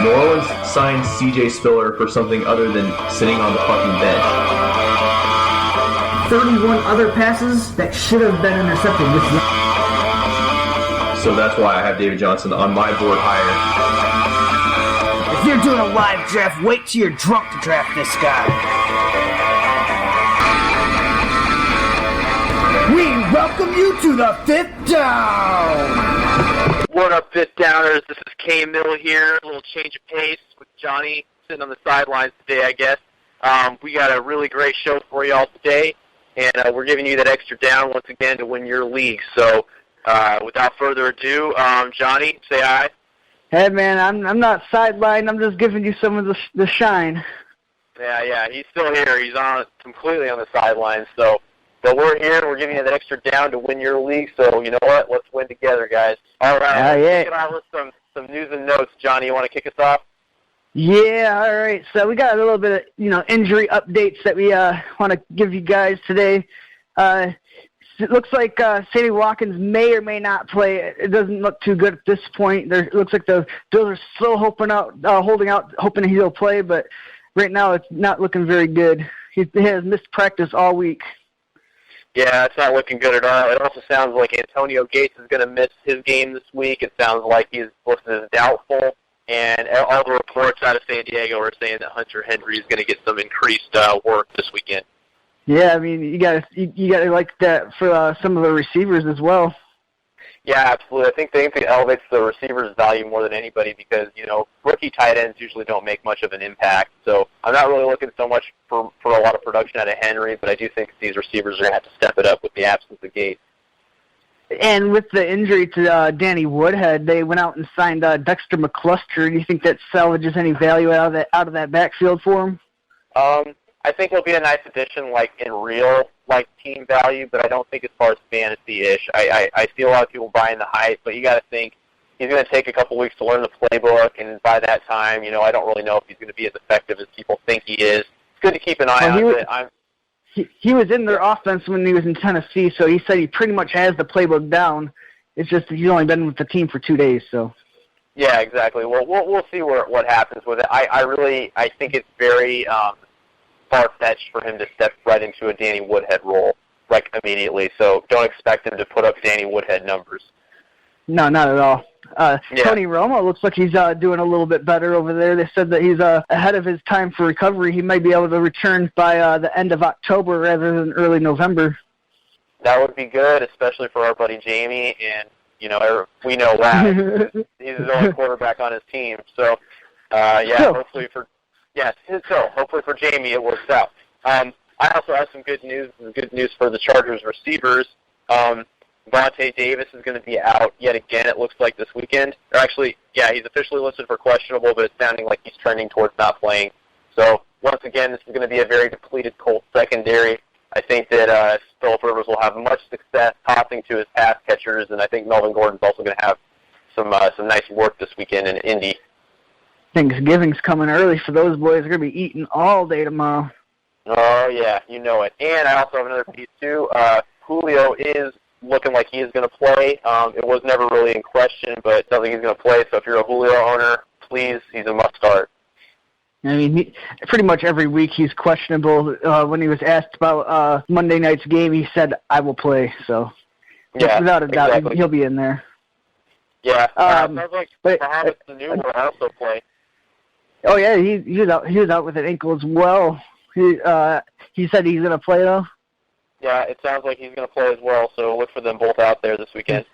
New Orleans signed C.J. Spiller for something other than sitting on the fucking bench. 31 other passes that should have been intercepted with you. So that's why I have David Johnson on my board higher. If you're doing a live draft, wait till you're drunk to draft this guy. We welcome you to the Fifth Down. What up, Fifth Downers? This is K Mill here. A little change of pace with Johnny sitting on the sidelines today, I guess. We got a really great show for y'all today, and we're giving you that extra down once again to win your league. So, without further ado, Johnny, say hi. Hey, man, I'm not sidelined. I'm just giving you some of the shine. Yeah, he's still here. He's completely on the sidelines. So, but we're here. We're giving you that extra down to win your league. So, you know what? Let's win together, guys. All right. Let's get on with some news and notes. Johnny, you want to kick us off? Yeah, all right. So we got a little bit of, injury updates that we want to give you guys today. It looks like Sammy Watkins may or may not play. It doesn't look too good at this point. It looks like the Bills are still holding out, hoping he'll play, but right now it's not looking very good. He has missed practice all week. Yeah, it's not looking good at all. It also sounds like Antonio Gates is going to miss his game this week. It sounds like he's listed as doubtful. And all the reports out of San Diego are saying that Hunter Henry is going to get some increased work this weekend. Yeah, I mean, you got to like that for some of the receivers as well. Yeah, absolutely. I think it elevates the receivers' value more than anybody because, rookie tight ends usually don't make much of an impact. So I'm not really looking so much for a lot of production out of Henry, but I do think these receivers are going to have to step it up with the absence of Gates. And with the injury to Danny Woodhead, they went out and signed Dexter McCluster. Do you think that salvages any value out of that backfield for him? I think he'll be a nice addition, in real team value, but I don't think as far as fantasy-ish. I see a lot of people buying the hype, but you got to think he's going to take a couple weeks to learn the playbook, and by that time, I don't really know if he's going to be as effective as people think he is. It's good to keep an eye on it. He was in their offense when he was in Tennessee, so he said he pretty much has the playbook down. It's just he's only been with the team for 2 days, so. Yeah, exactly. Well, we'll see what happens with it. I think it's very far-fetched for him to step right into a Danny Woodhead role immediately. So don't expect him to put up Danny Woodhead numbers. No, not at all. Tony Romo looks like he's doing a little bit better over there. They said that he's ahead of his time for recovery. He might be able to return by the end of October rather than early November. That would be good, especially for our buddy Jamie. And, we know that. He's the only quarterback on his team. So, hopefully for Jamie it works out. I also have some good news. Good news for the Chargers receivers. Vontae Davis is going to be out yet again, it looks like, this weekend. Or actually, he's officially listed for questionable, but it's sounding like he's trending towards not playing. So, once again, this is going to be a very depleted Colts secondary. I think that Phillip Rivers will have much success tossing to his pass catchers, and I think Melvin Gordon's also going to have some nice work this weekend in Indy. Thanksgiving's coming early for those boys. They're going to be eating all day tomorrow. Oh, yeah, you know it. And I also have another piece, too. Julio is looking like he is going to play. It was never really in question, but it sounds like he's going to play. So if you're a Julio owner, please, he's a must-start. I mean, pretty much every week he's questionable. When he was asked about Monday night's game, he said, I will play. So without a doubt, exactly. He'll be in there. Yeah, sounds like Mohamed Sanu will also play. Oh, yeah, he was out with an ankle as well. He said he's going to play, though? Yeah, it sounds like he's going to play as well, so look for them both out there this weekend.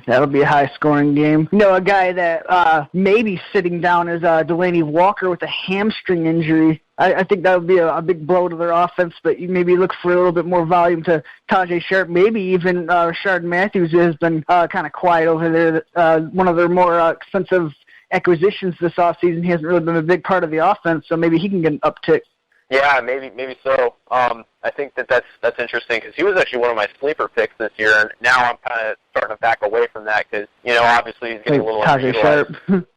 That'll be a high-scoring game. A guy that may be sitting down is Delaney Walker with a hamstring injury. I think that would be a big blow to their offense, but you maybe look for a little bit more volume to Tajay Sharp. Maybe even Rashard Matthews has been kind of quiet over there. One of their more expensive acquisitions this offseason. He hasn't really been a big part of the offense, so maybe he can get an uptick. Yeah, maybe so. I think that's interesting because he was actually one of my sleeper picks this year, and now I'm kind of starting to back away from that because, obviously he's getting a little Tajay Sharp.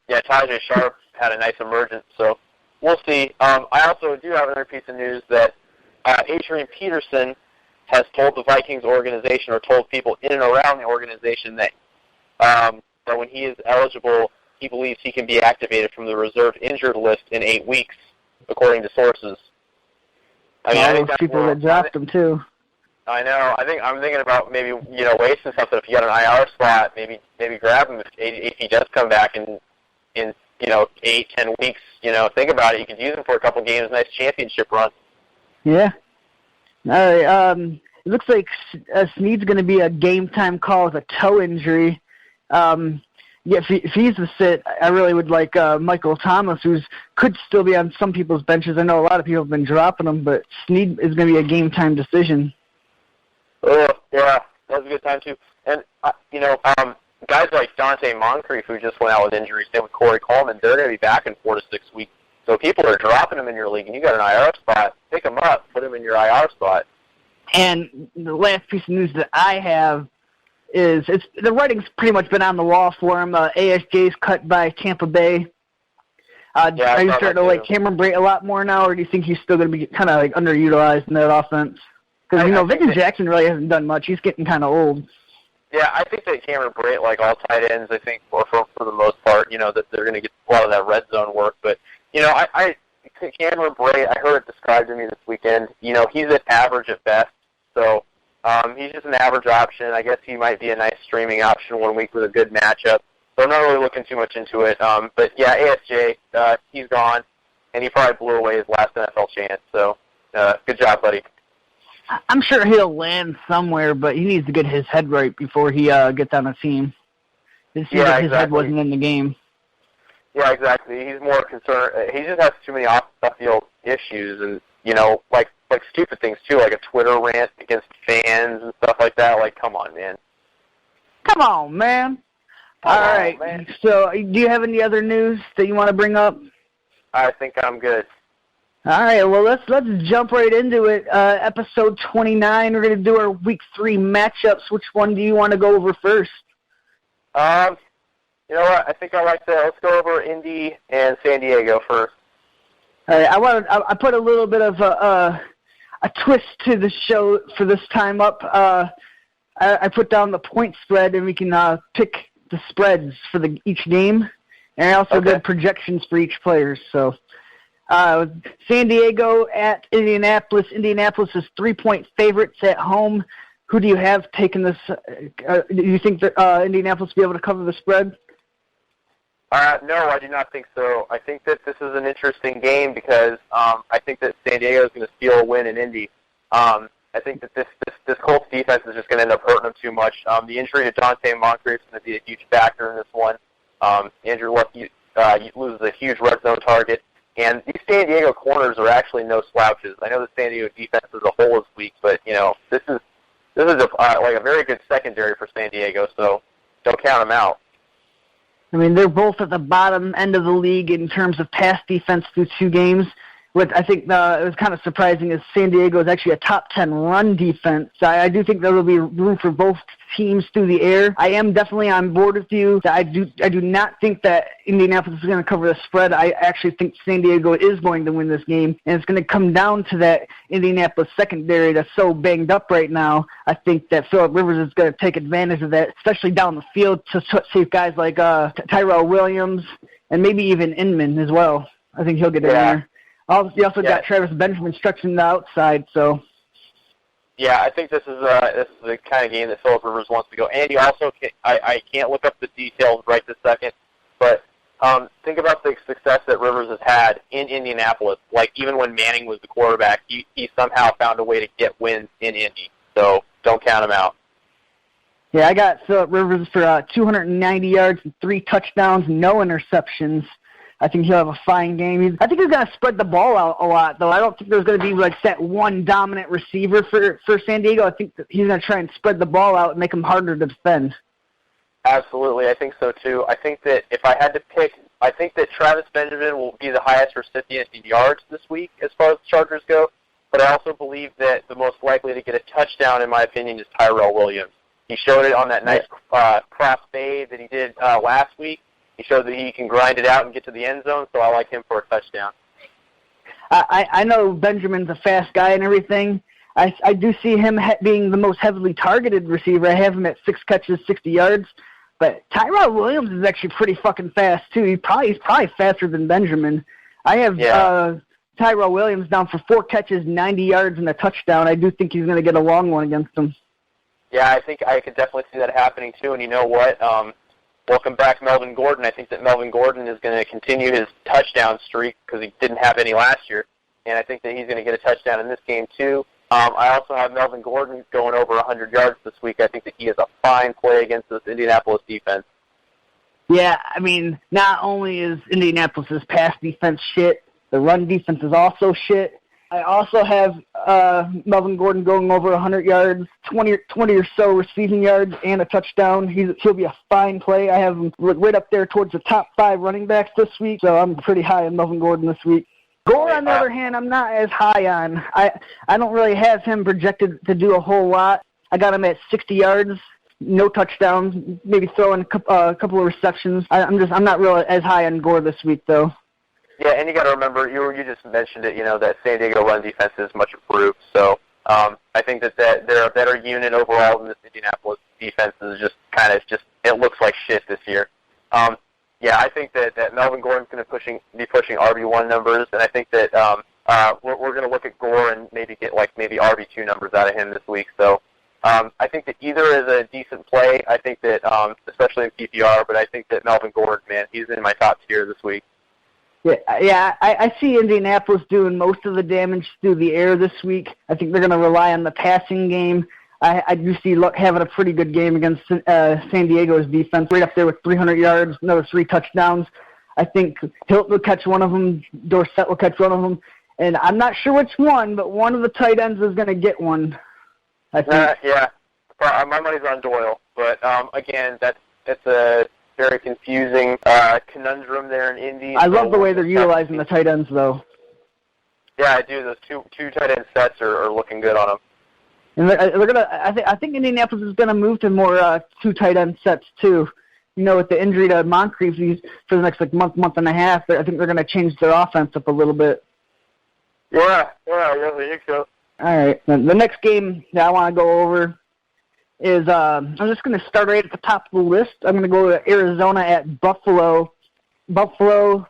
Yeah, Tajay Sharp had a nice emergence, so we'll see. I also do have another piece of news that Adrian Peterson has told the Vikings organization or told people in and around the organization that when he is eligible he believes he can be activated from the reserve injured list in 8 weeks, according to sources. I mean, I think those people that dropped him too. I know. I'm thinking about maybe wasting something. If you got an IR spot, maybe grab him if he does come back in 8-10 weeks. Think about it. You could use him for a couple games. Nice championship run. Yeah. All right. It looks like Snead's going to be a game time call with a toe injury. If he's the sit, I really would like Michael Thomas, who could still be on some people's benches. I know a lot of people have been dropping him, but Snead is going to be a game time decision. Oh, yeah, that was a good time, too. And, guys like Dante Moncrief, who just went out with injuries, same with Corey Coleman, they're going to be back in 4 to 6 weeks. So people are dropping them in your league, and you got an IR spot, pick them up, put them in your IR spot. And the last piece of news that I have is the writing's pretty much been on the wall for him. ASJ's cut by Tampa Bay. Are you starting to like Cameron Brate a lot more now, or do you think he's still going to be kind of like underutilized in that offense? Because, Victor Jackson really hasn't done much. He's getting kind of old. Yeah, I think that Cameron Brate, like all tight ends, I think, for the most part, that they're going to get a lot of that red zone work. But, Cameron Brate, I heard it described to me this weekend, he's an average at best. So he's just an average option. I guess he might be a nice streaming option one week with a good matchup. So I'm not really looking too much into it. But, yeah, ASJ, he's gone, and he probably blew away his last NFL chance. So good job, buddy. I'm sure he'll land somewhere, but he needs to get his head right before he gets on a team. It seems like his head wasn't in the game. Yeah, exactly. He's more concerned. He just has too many off-field issues, and like stupid things too, like a Twitter rant against fans and stuff like that. Like, come on, man. Come on, man. All right. Man. So, do you have any other news that you want to bring up? I think I'm good. All right, well, let's jump right into it. Episode 29, we're going to do our Week 3 matchups. Which one do you want to go over first? You know what? I think I like that. Let's go over Indy and San Diego first. All right, I put a little bit of a twist to the show for this time up. I put down the point spread, and we can pick the spreads for each game. And I also did projections for each player, so... San Diego at Indianapolis. Indianapolis is 3-point favorites at home. Who do you have taking this? Do you think that Indianapolis will be able to cover the spread? No, I do not think so. I think that this is an interesting game because I think that San Diego is going to steal a win in Indy. I think that this Colts defense is just going to end up hurting them too much. The injury to Dante Moncrief is going to be a huge factor in this one. Andrew Luck loses a huge red zone target. And these San Diego corners are actually no slouches. I know the San Diego defense as a whole is weak, but this is a very good secondary for San Diego. So don't count them out. I mean, they're both at the bottom end of the league in terms of pass defense through 2 games. What I think it was kind of surprising is San Diego is actually a top 10 run defense. I do think there will be room for both teams through the air. I am definitely on board with you. I do not think that Indianapolis is going to cover the spread. I actually think San Diego is going to win this game, and it's going to come down to that Indianapolis secondary that's so banged up right now. I think that Phillip Rivers is going to take advantage of that, especially down the field to save guys like Tyrell Williams and maybe even Inman as well. I think he'll get in there. You also got Travis Benjamin stretching the outside, so. Yeah, I think this is the kind of game that Phillip Rivers wants to go. And you also I can't look up the details right this second, but think about the success that Rivers has had in Indianapolis. Like, even when Manning was the quarterback, he somehow found a way to get wins in Indy. So don't count him out. Yeah, I got Phillip Rivers for 290 yards and 3 touchdowns, no interceptions. I think he'll have a fine game. I think he's going to spread the ball out a lot, though. I don't think there's going to be like that one dominant receiver for San Diego. I think that he's going to try and spread the ball out and make them harder to defend. Absolutely, I think so too. I think that if I had to pick, I think that Travis Benjamin will be the highest recipient in yards this week as far as the Chargers go. But I also believe that the most likely to get a touchdown, in my opinion, is Tyrell Williams. He showed it on that nice cross fade that he did last week. He showed that he can grind it out and get to the end zone, so I like him for a touchdown. I know Benjamin's a fast guy and everything. I do see him being the most heavily targeted receiver. I have him at 6 catches, 60 yards. But Tyrod Williams is actually pretty fucking fast, too. He's probably faster than Benjamin. I have Tyrod Williams down for 4 catches, 90 yards, and a touchdown. I do think he's going to get a long one against him. Yeah, I think I could definitely see that happening, too. And you know what? Welcome back, Melvin Gordon. I think that Melvin Gordon is going to continue his touchdown streak because he didn't have any last year. And I think that he's going to get a touchdown in this game, too. I also have Melvin Gordon going over 100 yards this week. I think that he is a fine play against this Indianapolis defense. Yeah, I mean, not only is Indianapolis' pass defense shit, the run defense is also shit. I also have Melvin Gordon going over 100 yards, 20 or so receiving yards, and a touchdown. He'll be a fine play. I have him right up there towards the top 5 running backs this week, so I'm pretty high on Melvin Gordon this week. Gore, on the other hand, I'm not as high on. I don't really have him projected to do a whole lot. I got him at 60 yards, no touchdowns, maybe throwing a couple of receptions. I'm not really as high on Gore this week, though. Yeah, and you got to remember, you just mentioned it, that San Diego run defense is much improved. So I think that they're a better unit overall than this Indianapolis defense is it looks like shit this year. Yeah, I think that Melvin Gordon's going to be pushing RB1 numbers, and I think that we're going to look at Gore and maybe get maybe RB2 numbers out of him this week. So I think that either is a decent play. I think that, especially in PPR, but I think that Melvin Gordon, man, he's in my top tier this week. Yeah, I see Indianapolis doing most of the damage through the air this week. I think they're going to rely on the passing game. I do see Luck having a pretty good game against San Diego's defense, right up there with 300 yards, another 3 touchdowns. I think Hilt will catch one of them, Dorsett will catch one of them, and I'm not sure which one, but one of the tight ends is going to get one, I think. Yeah, my money's on Doyle, but again, that's a very confusing conundrum there in Indy. I love the way they're utilizing the tight ends, though. Yeah, I do. Those two tight end sets are looking good on them. And they're gonna. I think Indianapolis is gonna move to more 2 tight end sets too. With the injury to Moncrief for the next month and a half, I think they're gonna change their offense up a little bit. Yeah, I think so. All right. The next game that I want to go over is I'm just gonna start right at the top of the list. I'm gonna go to Arizona at Buffalo. Buffalo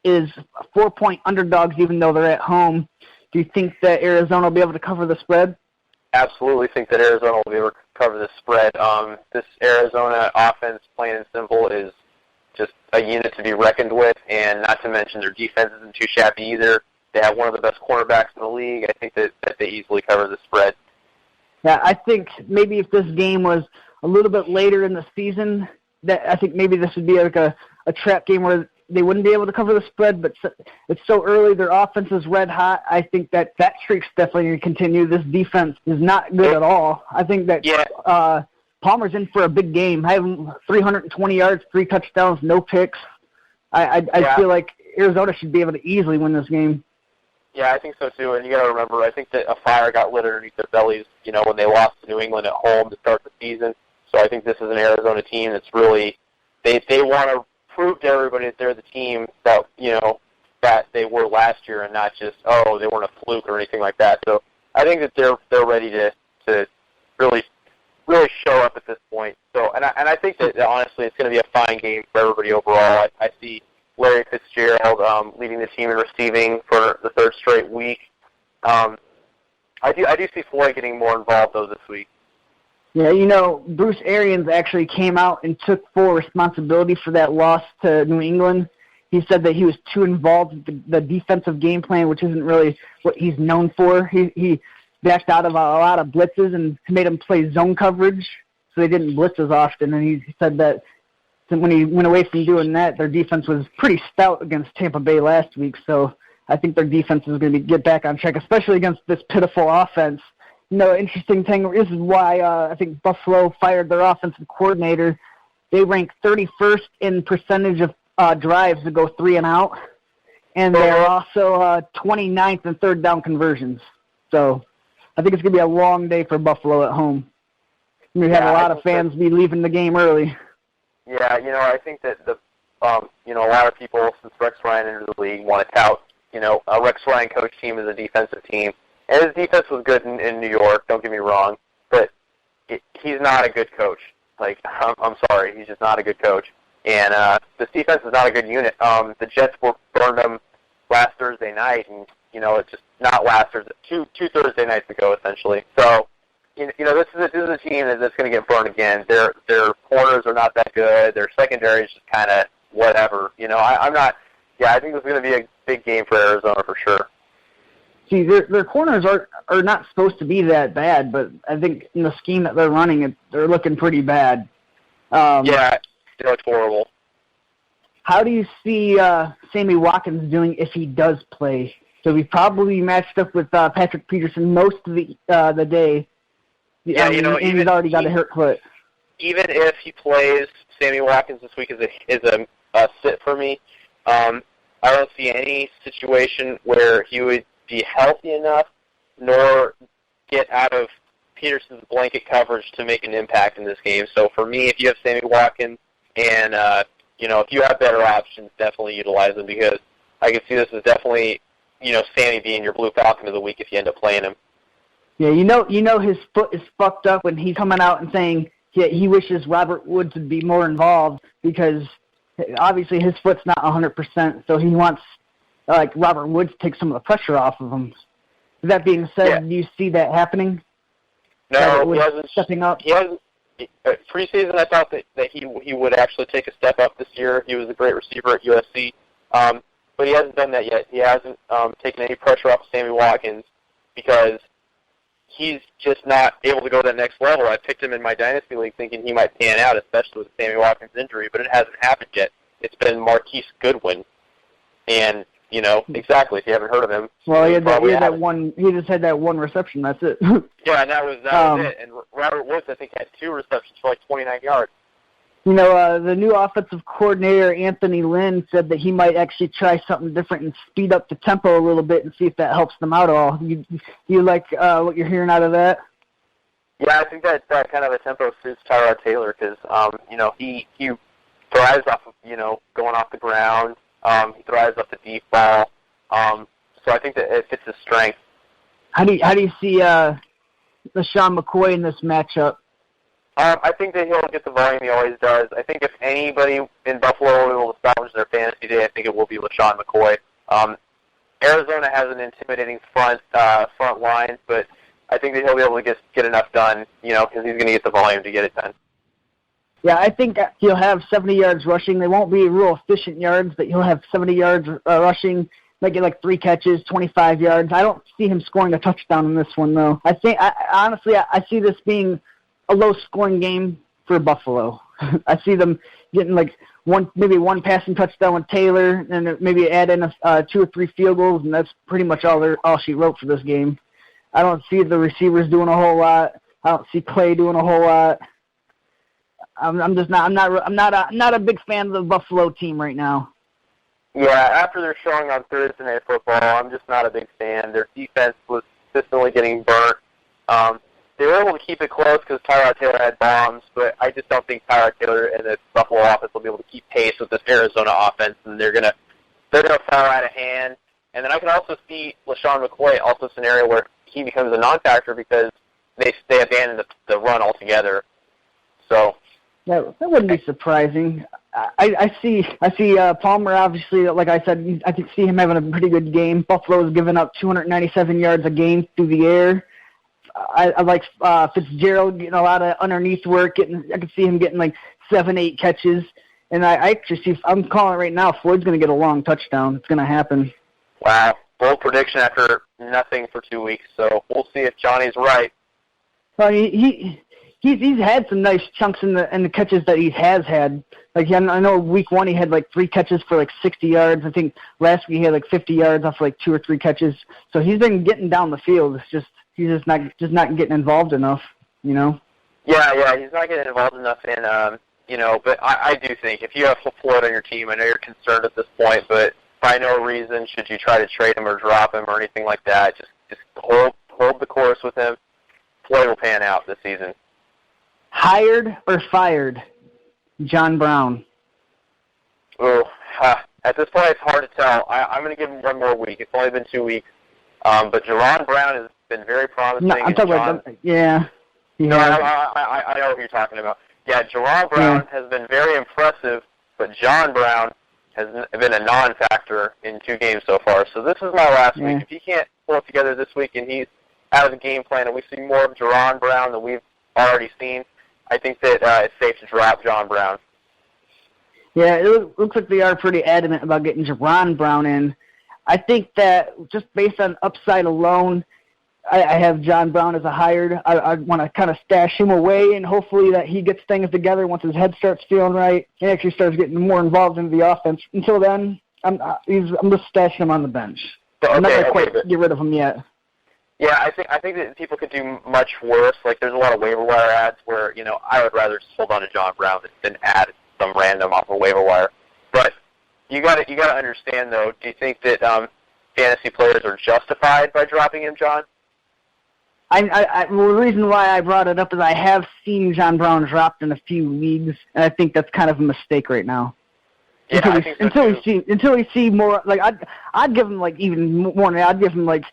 is 4-point underdogs, even though they're at home. Do you think that Arizona will be able to cover the spread? Absolutely think that Arizona will be able to cover the spread. This Arizona offense, plain and simple, is just a unit to be reckoned with, and not to mention their defense isn't too shabby either. They have one of the best cornerbacks in the league. I think that they easily cover the spread. Yeah, I think maybe if this game was a little bit later in the season, that I think maybe this would be like a trap game where they wouldn't be able to cover the spread, but it's so early. Their offense is red hot. I think that streak's definitely going to continue. This defense is not good at all. I think that Palmer's in for a big game. I have him 320 yards, 3 touchdowns, no picks. I feel like Arizona should be able to easily win this game. Yeah, I think so too. And you got to remember, I think that a fire got lit underneath their bellies, when they lost to New England at home to start the season. So I think this is an Arizona team that's really they want to prove to everybody that they're the team that that they were last year, and not just they weren't a fluke or anything like that. So I think that they're ready to really show up at this point. So and I think that honestly it's going to be a fine game for everybody overall. I see Larry Fitzgerald leading the team in receiving for the 3rd straight week. I do see Floyd getting more involved though this week. Yeah, Bruce Arians actually came out and took full responsibility for that loss to New England. He said that he was too involved with the defensive game plan, which isn't really what he's known for. He backed out of a lot of blitzes and made them play zone coverage, so they didn't blitz as often. And he said that when he went away from doing that, their defense was pretty stout against Tampa Bay last week. So I think their defense is going to get back on track, especially against this pitiful offense. Interesting thing, this is why I think Buffalo fired their offensive coordinator. They rank 31st in percentage of drives to go 3 and out, and they're also 29th in 3rd down conversions. So I think it's going to be a long day for Buffalo at home. We have a lot of fans be leaving the game early. Yeah, I think that a lot of people, since Rex Ryan entered the league, want to tout, a Rex Ryan coach team is a defensive team. And his defense was good in New York, don't get me wrong, but he's not a good coach. Like, I'm sorry, he's just not a good coach. And this defense is not a good unit. The Jets burned them last Thursday night, and it's just not last Thursday, two Thursday nights ago, essentially. So, this is a team that's going to get burned again. Their corners are not that good. Their secondary is just kind of whatever. I'm not. Yeah, I think this is going to be a big game for Arizona for sure. See, their corners are not supposed to be that bad, but I think in the scheme that they're running, they're looking pretty bad. Yeah, it looks horrible. How do you see Sammy Watkins doing if he does play? So he's probably matched up with Patrick Peterson most of the day. Yeah, and he's already got a hurt foot. Even if he plays, Sammy Watkins this week is a sit for me. I don't see any situation where he would be healthy enough nor get out of Peterson's blanket coverage to make an impact in this game. So for me, if you have Sammy Watkins and, if you have better options, definitely utilize them because I can see this as definitely, Sammy being your Blue Falcon of the week if you end up playing him. Yeah, his foot is fucked up when he's coming out and saying he wishes Robert Woods would be more involved because obviously his foot's not 100%, so he wants Robert Woods to take some of the pressure off of him. That being said, Do you see that happening? No, he hasn't. Stepping up? He hasn't. Preseason, I thought that he would actually take a step up this year. He was a great receiver at USC, but he hasn't done that yet. He hasn't taken any pressure off of Sammy Watkins because he's just not able to go to that next level. I picked him in my Dynasty League thinking he might pan out, especially with Sammy Watkins' injury, but it hasn't happened yet. It's been Marquise Goodwin. And, exactly, if you haven't heard of him. Well, he just had that one reception, that's it. Yeah, and that was it. And Robert Woods, I think, had 2 receptions for 29 yards. The new offensive coordinator, Anthony Lynn, said that he might actually try something different and speed up the tempo a little bit and see if that helps them out at all. You like what you're hearing out of that? Yeah, I think that kind of a tempo suits Tyrod Taylor because, he thrives off of, going off the ground. He thrives off the deep ball. So I think that it fits his strength. How do you see LaShawn McCoy in this matchup? I think that he'll get the volume he always does. I think if anybody in Buffalo will establish their fantasy day, I think it will be LaShawn McCoy. Arizona has an intimidating front line, but I think that he'll be able to get enough done, because he's going to get the volume to get it done. Yeah, I think he'll have 70 yards rushing. They won't be real efficient yards, but he'll have 70 yards rushing, might get 3 catches, 25 yards. I don't see him scoring a touchdown in this one, though. Honestly, I see this being a low-scoring game for Buffalo. I see them getting maybe one passing touchdown with Taylor, and maybe add in 2 or 3 field goals, and that's pretty much all she wrote for this game. I don't see the receivers doing a whole lot. I don't see Clay doing a whole lot. I'm not a big fan of the Buffalo team right now. Yeah, after their showing on Thursday Night Football, I'm just not a big fan. Their defense was consistently getting burnt. They were able to keep it close because Tyrod Taylor had bombs, but I just don't think Tyrod Taylor and the Buffalo offense will be able to keep pace with this Arizona offense, and they're gonna fall out of hand. And then I can also see LaShawn McCoy also a scenario where he becomes a non-factor because they abandon the run altogether. So. That wouldn't be surprising. I see Palmer, obviously, like I said, I could see him having a pretty good game. Buffalo's given up 297 yards a game through the air. I like Fitzgerald getting a lot of underneath work. I could see him getting 7-8 catches. And I actually see, I'm calling it right now, Floyd's going to get a long touchdown. It's going to happen. Wow. Bold prediction after nothing for 2 weeks. So we'll see if Johnny's right. Well, He's had some nice chunks in the catches that he has had. I know week 1 he had 3 catches for 60 yards. I think last week he had 50 yards off 2 or 3 catches. So he's been getting down the field. It's just he's just not getting involved enough, Yeah, he's not getting involved enough in but I do think if you have Floyd on your team, I know you're concerned at this point, but by no reason should you try to trade him or drop him or anything like that. Just hold the course with him. Floyd will pan out this season. Hired or fired, John Brown? Oh, at this point, it's hard to tell. I'm going to give him 1 more week. It's only been 2 weeks. But Jerron Brown has been very promising. No, I'm talking about, yeah. No, I know what you're talking about. Yeah, Jerron Brown has been very impressive, but John Brown has been a non-factor in 2 games so far. So this is my last week. If he can't pull it together this week and he's out of the game plan and we see more of Jerron Brown than we've already seen, I think that it's safe to drop John Brown. Yeah, it looks like they are pretty adamant about getting Jerron Brown in. I think that just based on upside alone, I have John Brown as a hired. I want to kind of stash him away, and hopefully that he gets things together once his head starts feeling right and actually starts getting more involved into the offense. Until then, I'm just stashing him on the bench. I'm not going to quite get rid of him yet. Yeah, I think that people could do much worse. Like, there's a lot of waiver wire ads where, I would rather just hold on to John Brown than add some random off a waiver wire. But you got to understand, though, do you think that fantasy players are justified by dropping him, John? Well, the reason why I brought it up is I have seen John Brown dropped in a few leagues, and I think that's kind of a mistake right now. Yeah, until we see more, like I'd give him like even more. I'd give him like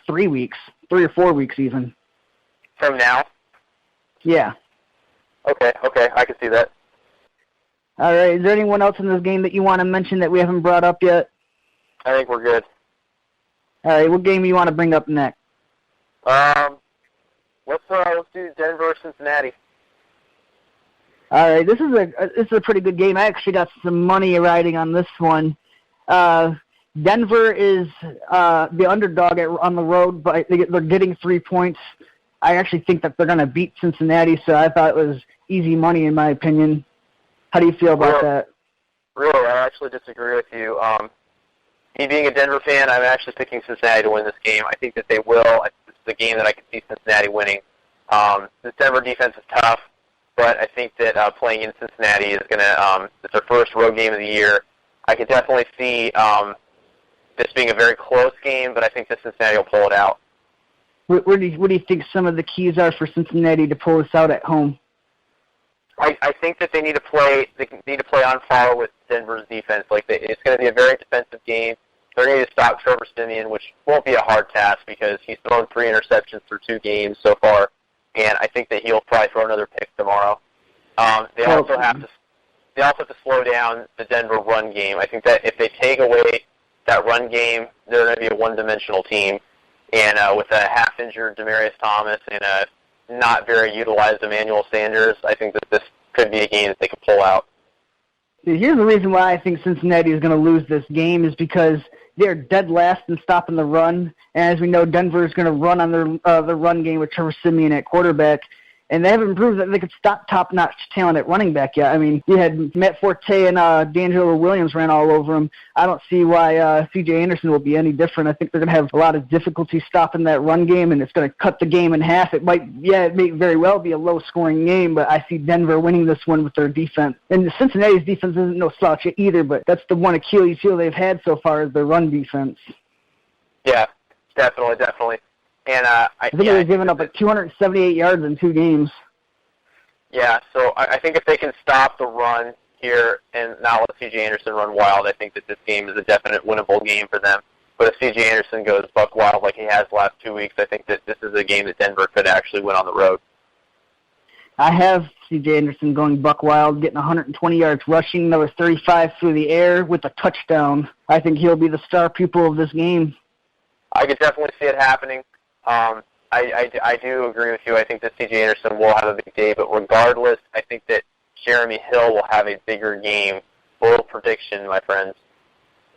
3 weeks, 3 or 4 weeks even. From now? Yeah. Okay, I can see that. All right. Is there anyone else in this game that you want to mention that we haven't brought up yet? I think we're good. All right. What game do you want to bring up next? Let's do Denver, Cincinnati. All right, this is a pretty good game. I actually got some money riding on this one. Denver is the underdog on the road, but they're getting 3 points. I actually think that they're going to beat Cincinnati, so I thought it was easy money in my opinion. How do you feel about that? Really, I actually disagree with you. Me being a Denver fan, I'm actually picking Cincinnati to win this game. I think that they will. It's the game that I can see Cincinnati winning. This Denver defense is tough, but I think that playing in Cincinnati is going to it's their first road game of the year. I could definitely see this being a very close game, but I think that Cincinnati will pull it out. What do you think some of the keys are for Cincinnati to pull this out at home? I think that they need to play on par with Denver's defense. It's going to be a very defensive game. They're going to stop Trevor Siemian, which won't be a hard task because he's thrown 3 interceptions through 2 games so far, and I think that he'll probably throw another pick tomorrow. They also have to slow down the Denver run game. I think that if they take away that run game, they're going to be a one-dimensional team. And with a half-injured Demaryius Thomas and a not very utilized Emmanuel Sanders, I think that this could be a game that they can pull out. Here's the reason why I think Cincinnati is going to lose this game is because they're dead last in stopping the run. And as we know, Denver is going to run on their run game with Trevor Siemian at quarterback. And they haven't proved that they could stop top-notch talent at running back yet. I mean, you had Matt Forte and D'Angelo Williams ran all over him. I don't see why C.J. Anderson will be any different. I think they're going to have a lot of difficulty stopping that run game, and it's going to cut the game in half. It may very well be a low-scoring game, but I see Denver winning this one with their defense. And Cincinnati's defense isn't no slouch either, but that's the one Achilles heel they've had so far is their run defense. Yeah, definitely. And I think they've given up 278 yards in 2 games. Yeah, so I think if they can stop the run here and not let C.J. Anderson run wild, I think that this game is a definite winnable game for them. But if C.J. Anderson goes buck wild like he has the last 2 weeks, I think that this is a game that Denver could actually win on the road. I have C.J. Anderson going buck wild, getting 120 yards rushing, another 35 through the air with a touchdown. I think he'll be the star pupil of this game. I could definitely see it happening. I do agree with you. I think that C.J. Anderson will have a big day, but regardless, I think that Jeremy Hill will have a bigger game. Bold prediction, my friends.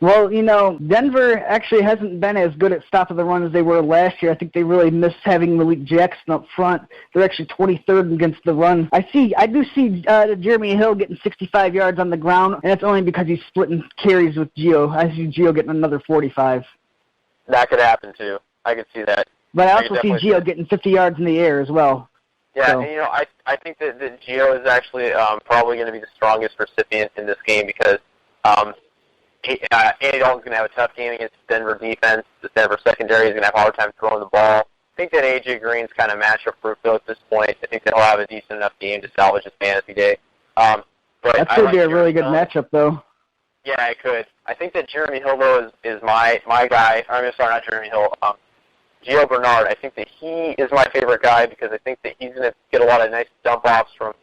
Well, Denver actually hasn't been as good at stopping the run as they were last year. I think they really missed having Malik Jackson up front. They're actually 23rd against the run. I do see Jeremy Hill getting 65 yards on the ground, and that's only because he's splitting carries with Gio. I see Gio getting another 45. That could happen, too. I could see that. But I also see Gio getting 50 yards in the air as well. Yeah, so. And, I think that Gio is actually probably going to be the strongest recipient in this game because Andy Dalton's going to have a tough game against the Denver defense. The Denver secondary is going to have a hard time throwing the ball. I think that A.J. Green's kind of matchup proof though at this point. I think that he'll have a decent enough game to salvage his fantasy day. But that could be a really good matchup, though. Yeah, it could. I think that Jeremy Hill, though, is my guy. Not Jeremy Hill. Gio Bernard, I think that he is my favorite guy because I think that he's going to get a lot of nice dump-offs from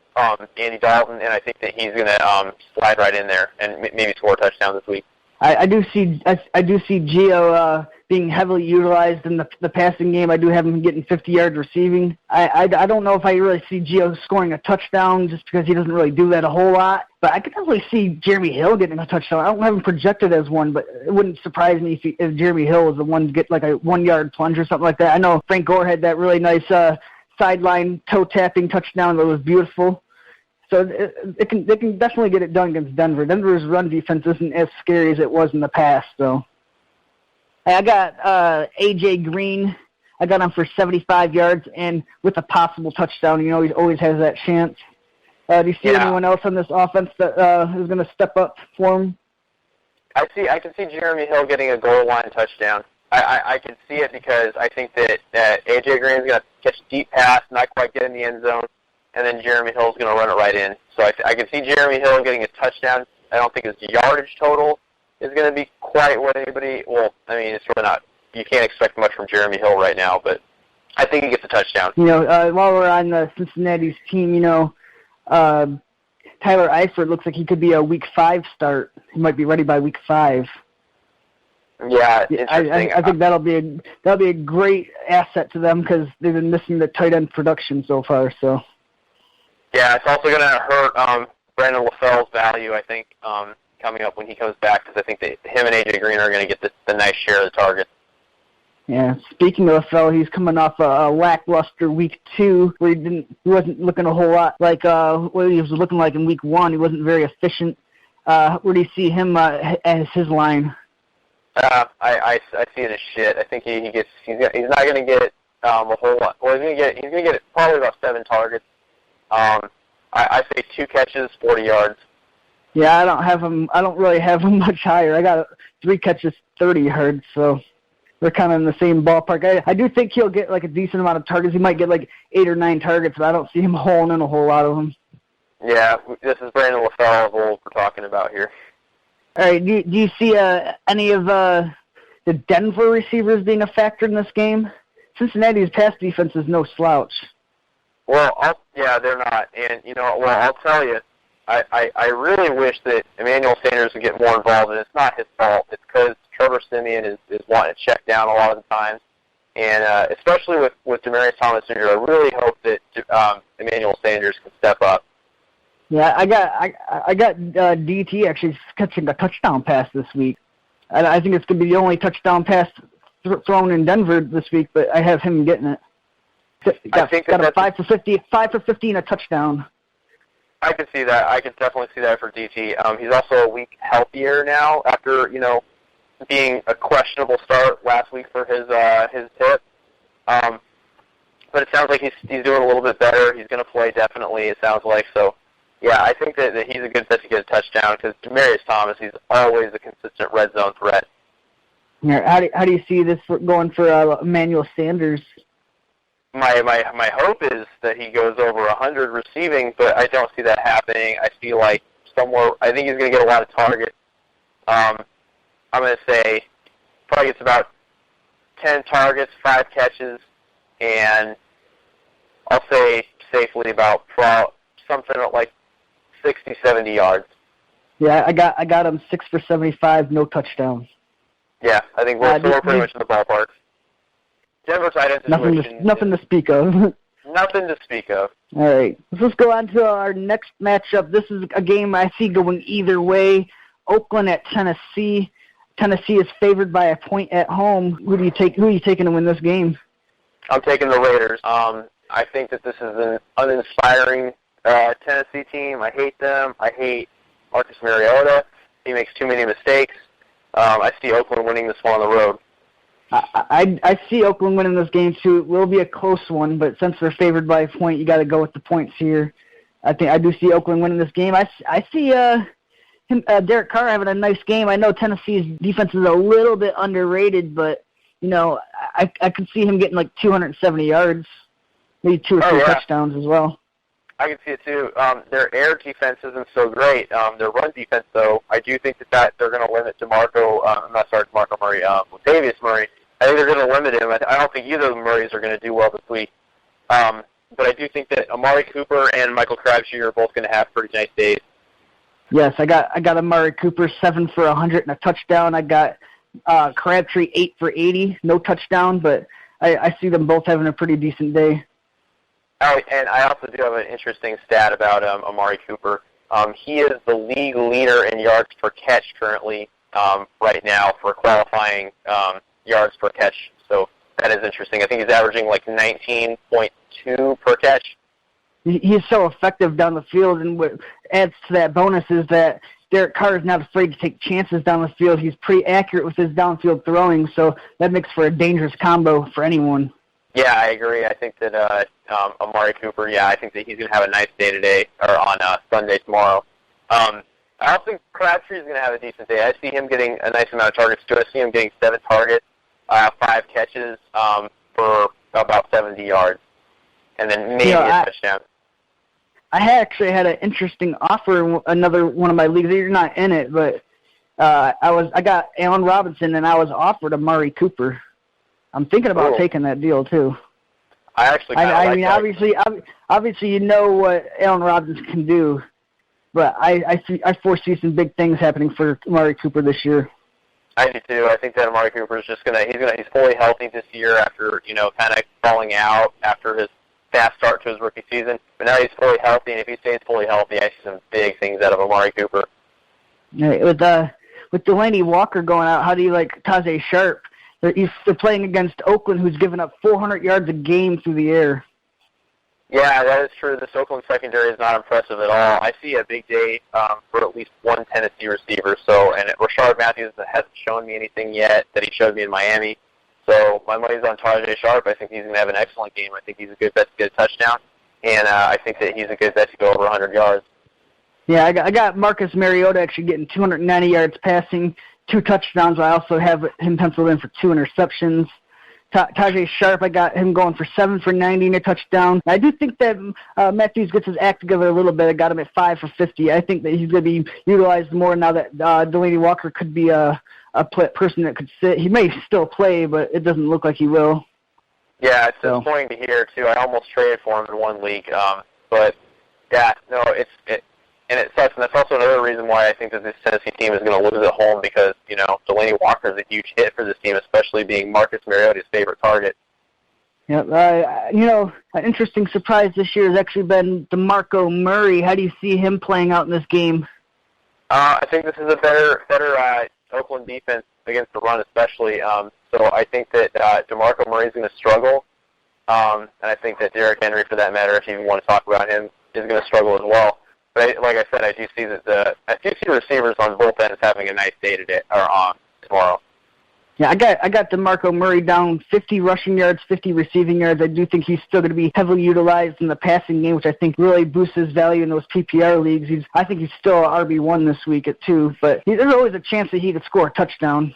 Andy Dalton, and I think that he's going to slide right in there and maybe score a touchdown this week. I do see Gio being heavily utilized in the passing game. I do have him getting 50 yards receiving. I don't know if I really see Gio scoring a touchdown just because he doesn't really do that a whole lot. But I could definitely see Jeremy Hill getting a touchdown. I don't have him projected as one, but it wouldn't surprise me if Jeremy Hill was the one to get like a 1-yard plunge or something like that. I know Frank Gore had that really nice sideline toe-tapping touchdown that was beautiful. So they can definitely get it done against Denver. Denver's run defense isn't as scary as it was in the past. So I got A.J. Green. I got him for 75 yards and with a possible touchdown. You know, he always has that chance. Do you see anyone else on this offense that is going to step up for him? I can see Jeremy Hill getting a goal line touchdown. I can see it because I think that A.J. Green's going to catch a deep pass, not quite get in the end zone, and then Jeremy Hill's going to run it right in. So I can see Jeremy Hill getting a touchdown. I don't think his yardage total is going to be quite what anybody – well, I mean, it's really not – you can't expect much from Jeremy Hill right now, but I think he gets a touchdown. You know, while we're on Cincinnati's team, you know, Tyler Eifert looks like he could be a Week 5 start. He might be ready by Week 5. Yeah, interesting. I think that'll be a great asset to them because they've been missing the tight end production so far. So. Yeah, it's also going to hurt Brandon LaFell's value, I think, coming up when he comes back, because I think that him and A.J. Green are going to get the nice share of the targets. Yeah, speaking of LaFell, he's coming off a lackluster Week 2 where he wasn't looking a whole lot like what he was looking like in Week 1. He wasn't very efficient. Where do you see him as his line? I see it as shit. I think he's not going to get a whole lot. Well, he's going to get probably about 7 targets. I say 2 catches, 40 yards. Yeah, I don't really have him much higher. I got 3 catches, 30 yards, so they're kind of in the same ballpark. I do think he'll get like a decent amount of targets. He might get like 8 or 9 targets, but I don't see him hauling in a whole lot of them. Yeah, this is Brandon LaFell of old we're talking about here. All right, do you see any of the Denver receivers being a factor in this game? Cincinnati's pass defense is no slouch. Well, they're not. And, I'll tell you, I really wish that Emmanuel Sanders would get more involved, and it's not his fault. It's because Trevor Siemian is wanting to check down a lot of the times. And especially with Demaryius Thomas Jr., I really hope that Emmanuel Sanders can step up. Yeah, I got DT actually catching a touchdown pass this week. I think it's going to be the only touchdown pass thrown in Denver this week, but I have him getting it. Got a 5 for 50 and a touchdown. I can see that. I can definitely see that for DT. He's also a week healthier now after being a questionable start last week for his hip. But it sounds like he's doing a little bit better. He's going to play definitely. It sounds like so. Yeah, I think that he's a good bet to get a touchdown because Demaryius Thomas, he's always a consistent red zone threat. Yeah, how do you see this going for Emmanuel Sanders? My hope is that he goes over 100 receiving, but I don't see that happening. I feel like I think he's going to get a lot of targets. I'm going to say probably gets about 10 targets, 5 catches, and I'll say safely about something like 60, 70 yards. Yeah, I got him 6 for 75, no touchdowns. Yeah, I think we're pretty much in the ballpark. Denver tight end situation. Nothing to speak of. Nothing to speak of. All right, let's go on to our next matchup. This is a game I see going either way. Oakland at Tennessee. Tennessee is favored by a point at home. Who are you taking to win this game? I'm taking the Raiders. I think that this is an uninspiring Tennessee team. I hate them. I hate Marcus Mariota. He makes too many mistakes. I see Oakland winning this one on the road. I see Oakland winning this game too. It will be a close one, but since they're favored by a point, you got to go with the points here. I do see Oakland winning this game. I see Derek Carr having a nice game. I know Tennessee's defense is a little bit underrated, but I could see him getting like 270 yards, maybe 2 or 3 touchdowns as well. I can see it too. Their air defense isn't so great. Their run defense, though, I do think that they're going to limit DeMarco Murray, Latavius Murray. I think they're going to limit him. I don't think either of the Murrays are going to do well this week. but I do think that Amari Cooper and Michael Crabtree are both going to have pretty nice days. Yes, I got Amari Cooper 7 for 100 and a touchdown. I got Crabtree 8 for 80, no touchdown, but I see them both having a pretty decent day. Oh, and I also do have an interesting stat about Amari Cooper. He is the league leader in yards per catch currently right now for qualifying yards per catch. So that is interesting. I think he's averaging like 19.2 per catch. He's so effective down the field, and what adds to that bonus is that Derek Carr is not afraid to take chances down the field. He's pretty accurate with his downfield throwing, so that makes for a dangerous combo for anyone. Yeah, I agree. I think that Amari Cooper, I think that he's going to have a nice day today, or on Sunday tomorrow. I also think Crabtree is going to have a decent day. I see him getting a nice amount of targets, too. I see him getting 7 targets, 5 catches for about 70 yards, and then maybe a touchdown. I actually had an interesting offer in another one of my leagues. You're not in it, but I got Allen Robinson, and I was offered Amari Cooper. I'm thinking about taking that deal too. I mean, obviously, you know what Allen Robinson can do, but I foresee some big things happening for Amari Cooper this year. I do too. I think that Amari Cooper is just he's fully healthy this year after kind of falling out after his fast start to his rookie season. But now he's fully healthy, and if he stays fully healthy, I see some big things out of Amari Cooper. With Delaney Walker going out, how do you like Tajay Sharp? They're playing against Oakland, who's given up 400 yards a game through the air. Yeah, that is true. This Oakland secondary is not impressive at all. I see a big day for at least one Tennessee receiver. And Rashard Matthews hasn't shown me anything yet that he showed me in Miami. So my money's on Tajay Sharp. I think he's going to have an excellent game. I think he's a good bet to get a touchdown. And I think that he's a good bet to go over 100 yards. Yeah, I got Marcus Mariota actually getting 290 yards passing, 2 touchdowns. I also have him penciled in for 2 interceptions. Tajay Sharp, I got him going for 7 for 90 and a touchdown. I do think that Matthews gets his act together a little bit. I got him at 5 for 50. I think that he's going to be utilized more now that Delaney Walker could be a person that could sit. He may still play, but it doesn't look like he will. Yeah, it's disappointing to hear, too. I almost traded for him in one league. But, yeah, no, and it sucks, and that's also another reason why I think that this Tennessee team is going to lose at home because, Delaney Walker is a huge hit for this team, especially being Marcus Mariota's favorite target. Yeah, an interesting surprise this year has actually been DeMarco Murray. How do you see him playing out in this game? I think this is a better Oakland defense against the run, especially. So I think that DeMarco Murray is going to struggle, and I think that Derrick Henry, for that matter, if you even want to talk about him, is going to struggle as well. But like I said, I do see that I do see receivers on both ends having a nice day today or tomorrow. Yeah, I got DeMarco Murray down 50 rushing yards, 50 receiving yards. I do think he's still going to be heavily utilized in the passing game, which I think really boosts his value in those PPR leagues. I think he's still RB1 this week at 2, but there's always a chance that he could score a touchdown.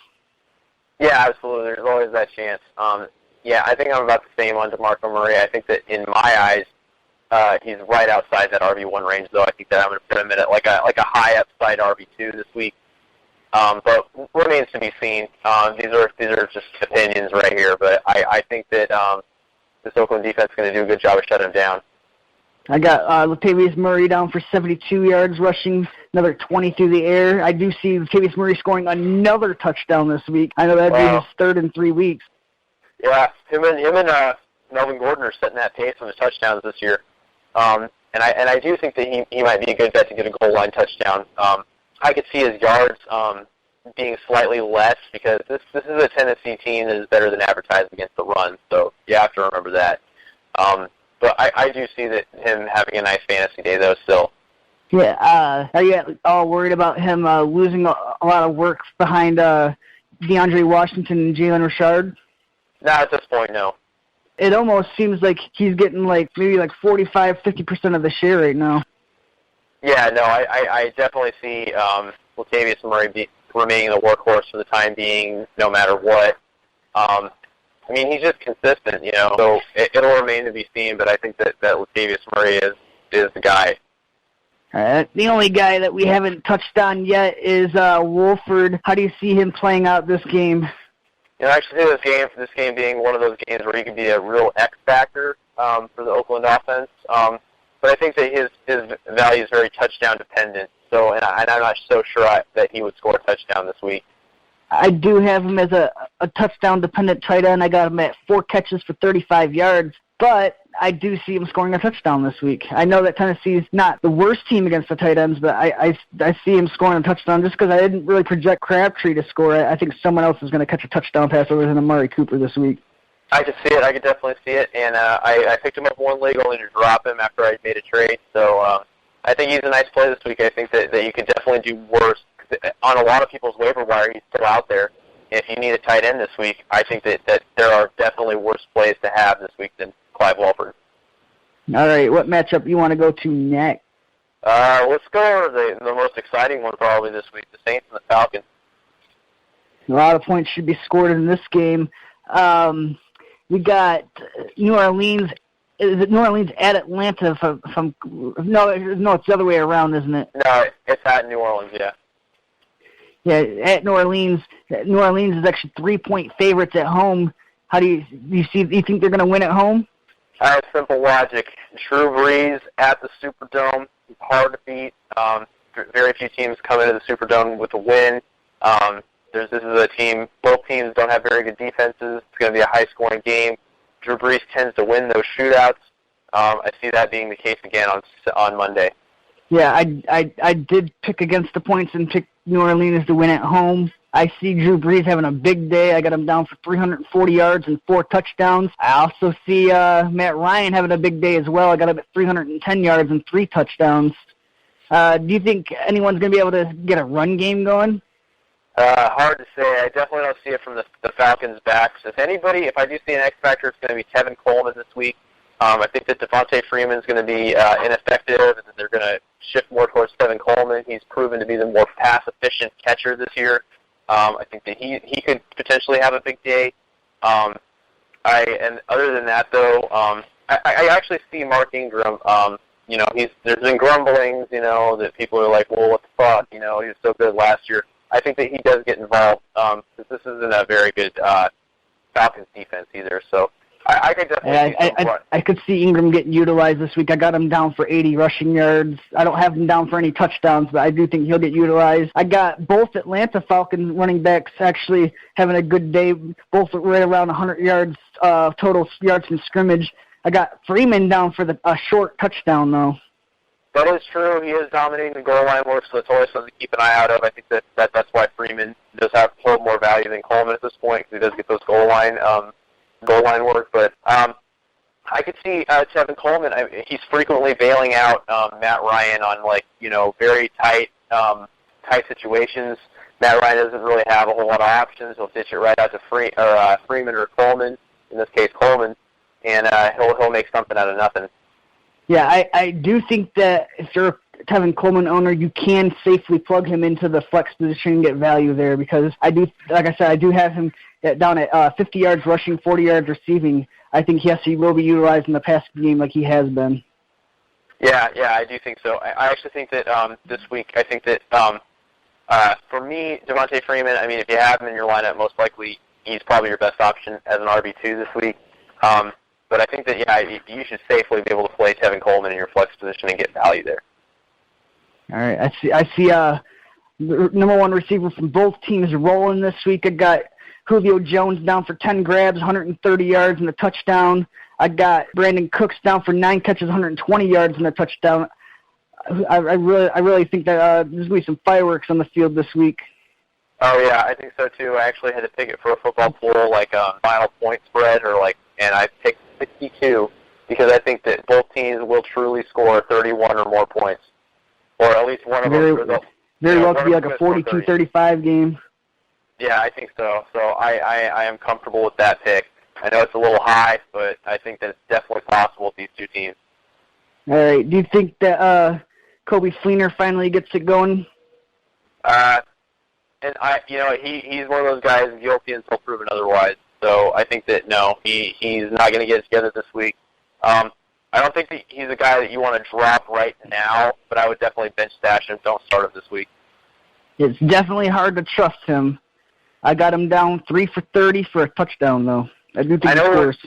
Yeah, absolutely. There's always that chance. I think I'm about the same on DeMarco Murray. I think that in my eyes, he's right outside that RB1 range, though. I think that I'm going to put him in at like a high upside RB2 this week. But remains to be seen. These are just opinions right here, but I think that this Oakland defense is going to do a good job of shutting him down. I got Latavius Murray down for 72 yards rushing, another 20 through the air. I do see Latavius Murray scoring another touchdown this week. I know that'd be his 3rd in 3 weeks. Yeah, him and Melvin Gordon are setting that pace on his touchdowns this year. And I do think that he might be a good bet to get a goal line touchdown. I could see his yards being slightly less because this is a Tennessee team that is better than advertised against the run. So you have to remember that. But I do see that him having a nice fantasy day though still. Yeah. Are you all worried about him losing a lot of work behind DeAndre Washington and Jalen Richard? No, at this point, no. It almost seems like he's getting maybe 45-50% of the share right now. Yeah, no, I definitely see Latavius Murray remaining the workhorse for the time being, no matter what. I mean, he's just consistent, so it'll remain to be seen, but I think that Latavius Murray is the guy. The only guy that we haven't touched on yet is Wolford. How do you see him playing out this game? I actually see this game being one of those games where he can be a real X factor. for the Oakland offense. But I think that his value is very touchdown dependent. So, and I'm not so sure that he would score a touchdown this week. I do have him as a touchdown-dependent tight end. I got him at 4 catches for 35 yards, but I do see him scoring a touchdown this week. I know that Tennessee's not the worst team against the tight ends, but I see him scoring a touchdown just because I didn't really project Crabtree to score it. I think someone else is going to catch a touchdown pass other than Amari Cooper this week. I could see it. I could definitely see it. And I picked him up one league only to drop him after I made a trade. So I think he's a nice play this week. I think that you could definitely do worse. On a lot of people's waiver wire, he's still out there. If you need a tight end this week, I think that there are definitely worse plays to have this week than Clive Walford. All right, what matchup you want to go to next? Let's go over the most exciting one probably this week, the Saints and the Falcons. A lot of points should be scored in this game. We got New Orleans. Is it New Orleans at Atlanta? No, it's the other way around, isn't it? No, it's at New Orleans, yeah. Yeah, at New Orleans. New Orleans is actually 3-point favorites at home. How do you think they're going to win at home? Simple logic. Drew Brees at the Superdome. He's hard to beat. Very few teams come into the Superdome with a win. This is a team. Both teams don't have very good defenses. It's going to be a high-scoring game. Drew Brees tends to win those shootouts. I see that being the case again on Monday. Yeah, I did pick against the points and pick New Orleans to win at home. I see Drew Brees having a big day. I got him down for 340 yards and 4 touchdowns. I also see Matt Ryan having a big day as well. I got him at 310 yards and 3 touchdowns. Do you think anyone's going to be able to get a run game going? Hard to say. I definitely don't see it from the Falcons' backs. If I do see an X factor, it's going to be Tevin Coleman this week. I think that Devontae Freeman is going to be ineffective, and that they're going to shift more towards Tevin Coleman. He's proven to be the more pass-efficient catcher this year. I think that he could potentially have a big day. And other than that, though, I actually see Mark Ingram. There's been grumblings, that people are like, well, what the fuck? He was so good last year. I think that he does get involved because this isn't a very good Falcons defense either. So I could definitely see I could see Ingram getting utilized this week. I got him down for 80 rushing yards. I don't have him down for any touchdowns, but I do think he'll get utilized. I got both Atlanta Falcons running backs actually having a good day, both right around 100 yards total yards from scrimmage. I got Freeman down for a short touchdown, though. That is true. He is dominating the goal line work, so it's always something to keep an eye out of. I think that's why Freeman does hold more value than Coleman at this point, because he does get those goal line work. But I could see Tevin Coleman. He's frequently bailing out Matt Ryan on very tight situations. Matt Ryan doesn't really have a whole lot of options. He'll ditch it right out to Freeman or Coleman. In this case, Coleman, and he'll make something out of nothing. Yeah, I do think that if you're a Tevin Coleman owner, you can safely plug him into the flex position and get value there because I do have him down at 50 yards rushing, 40 yards receiving. I think he will be utilized in the passing game like he has been. Yeah, I do think so. I actually think that this week, I think that for me, Devontae Freeman, if you have him in your lineup, most likely he's probably your best option as an RB2 this week. But I think that, you should safely be able to play Tevin Coleman in your flex position and get value there. All right. I see the number one receiver from both teams rolling this week. I got Julio Jones down for 10 grabs, 130 yards and a touchdown. I got Brandon Cooks down for 9 catches, 120 yards and a touchdown. I really think that there's going to be some fireworks on the field this week. Oh, yeah, I think so, too. I actually had to pick it for a football pool, like a final point spread, and I picked 62 because I think that both teams will truly score 31 or more points, or at least one of them. Very well to be like a 42-35 game. Yeah, I think so. So I am comfortable with that pick. I know it's a little high, but I think that it's definitely possible with these two teams. All right. Do you think that Kobe Fleener finally gets it going? And he's one of those guys guilty until proven otherwise. So I think that no, he's not going to get it together this week. I don't think that he's a guy that you want to drop right now, but I would definitely bench stash him. Don't start him this week. It's definitely hard to trust him. I got him down 3 for 30 for a touchdown, though. I do think it's worse.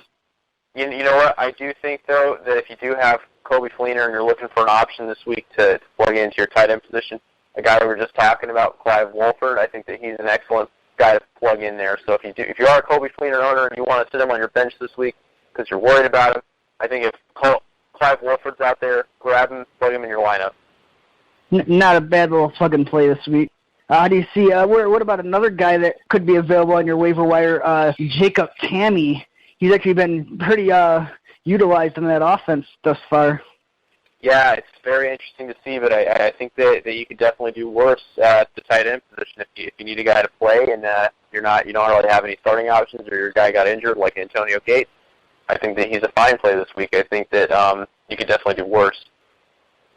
You know what? I do think, though, that if you do have Kobe Fleener and you're looking for an option this week to plug into your tight end position, a guy we were just talking about, Clive Wolford, I think that he's an excellent guy to plug in there. So if you are a Kobe Fleener owner and you want to sit him on your bench this week because you're worried about him, I think if Clive Wolford's out there, grab him, plug him in your lineup. Not a bad little plug and play this week. How do you see? What about another guy that could be available on your waiver wire? Jacob Tammy. He's actually been pretty utilized in that offense thus far. Yeah, it's very interesting to see, but I think that you could definitely do worse at the tight end position if you need a guy to play and you don't really have any starting options or your guy got injured like Antonio Gates. I think that he's a fine play this week. I think that you could definitely do worse.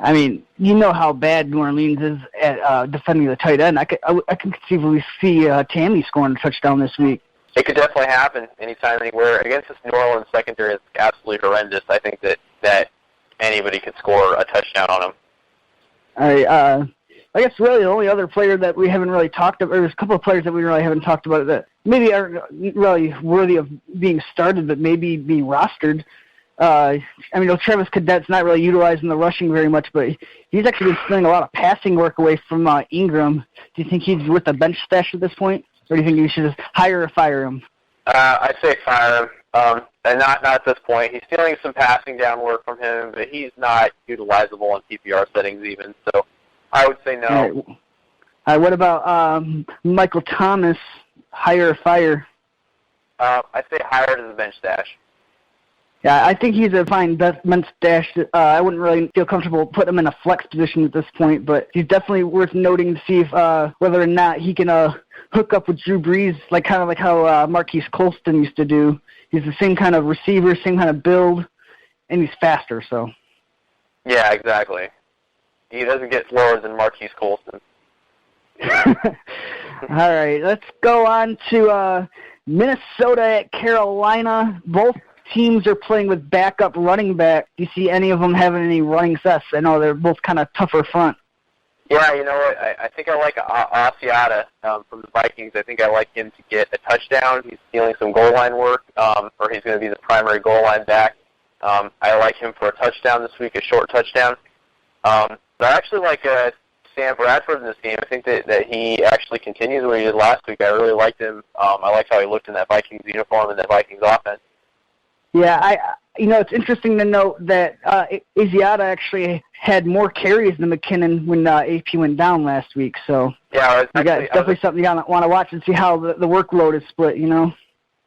I mean, you know how bad New Orleans is at defending the tight end. I can conceivably see Tammy scoring a touchdown this week. It could definitely happen anytime, anywhere. Against this New Orleans secondary, it's absolutely horrendous. I think that anybody could score a touchdown on him. All right. I guess really the only other player that we haven't really talked about, or there's a couple of players that we really haven't talked about that maybe aren't really worthy of being started, but maybe being rostered. Travis Cadet's not really utilizing the rushing very much, but he's actually been stealing a lot of passing work away from Ingram. Do you think he's with the bench stash at this point? Or do you think you should just hire or fire him? I'd say fire him, and not at this point. He's stealing some passing down work from him, but he's not utilizable in PPR settings even. So I would say no. All right, what about Michael Thomas, hire or fire? I'd say hire to the bench stash. Yeah, I think he's a fine bench stash. I wouldn't really feel comfortable putting him in a flex position at this point, but he's definitely worth noting to see if whether or not he can hook up with Drew Brees, kind of like how Marquise Colston used to do. He's the same kind of receiver, same kind of build, and he's faster. So. Yeah, exactly. He doesn't get slower than Marquise Colston. All right, let's go on to Minnesota at Carolina. Both teams are playing with backup running back. Do you see any of them having any running success? I know they're both kind of tougher front. Yeah, you know what? I think I like Asiata from the Vikings. I think I like him to get a touchdown. He's stealing some goal line work, or he's going to be the primary goal line back. I like him for a touchdown this week, a short touchdown. But I actually like Sam Bradford in this game. I think that he actually continues what he did last week. I really liked him. I liked how he looked in that Vikings uniform and that Vikings offense. Yeah, it's interesting to note that Asiata actually had more carries than McKinnon when AP went down last week. So yeah, definitely something you want to watch and see how the workload is split.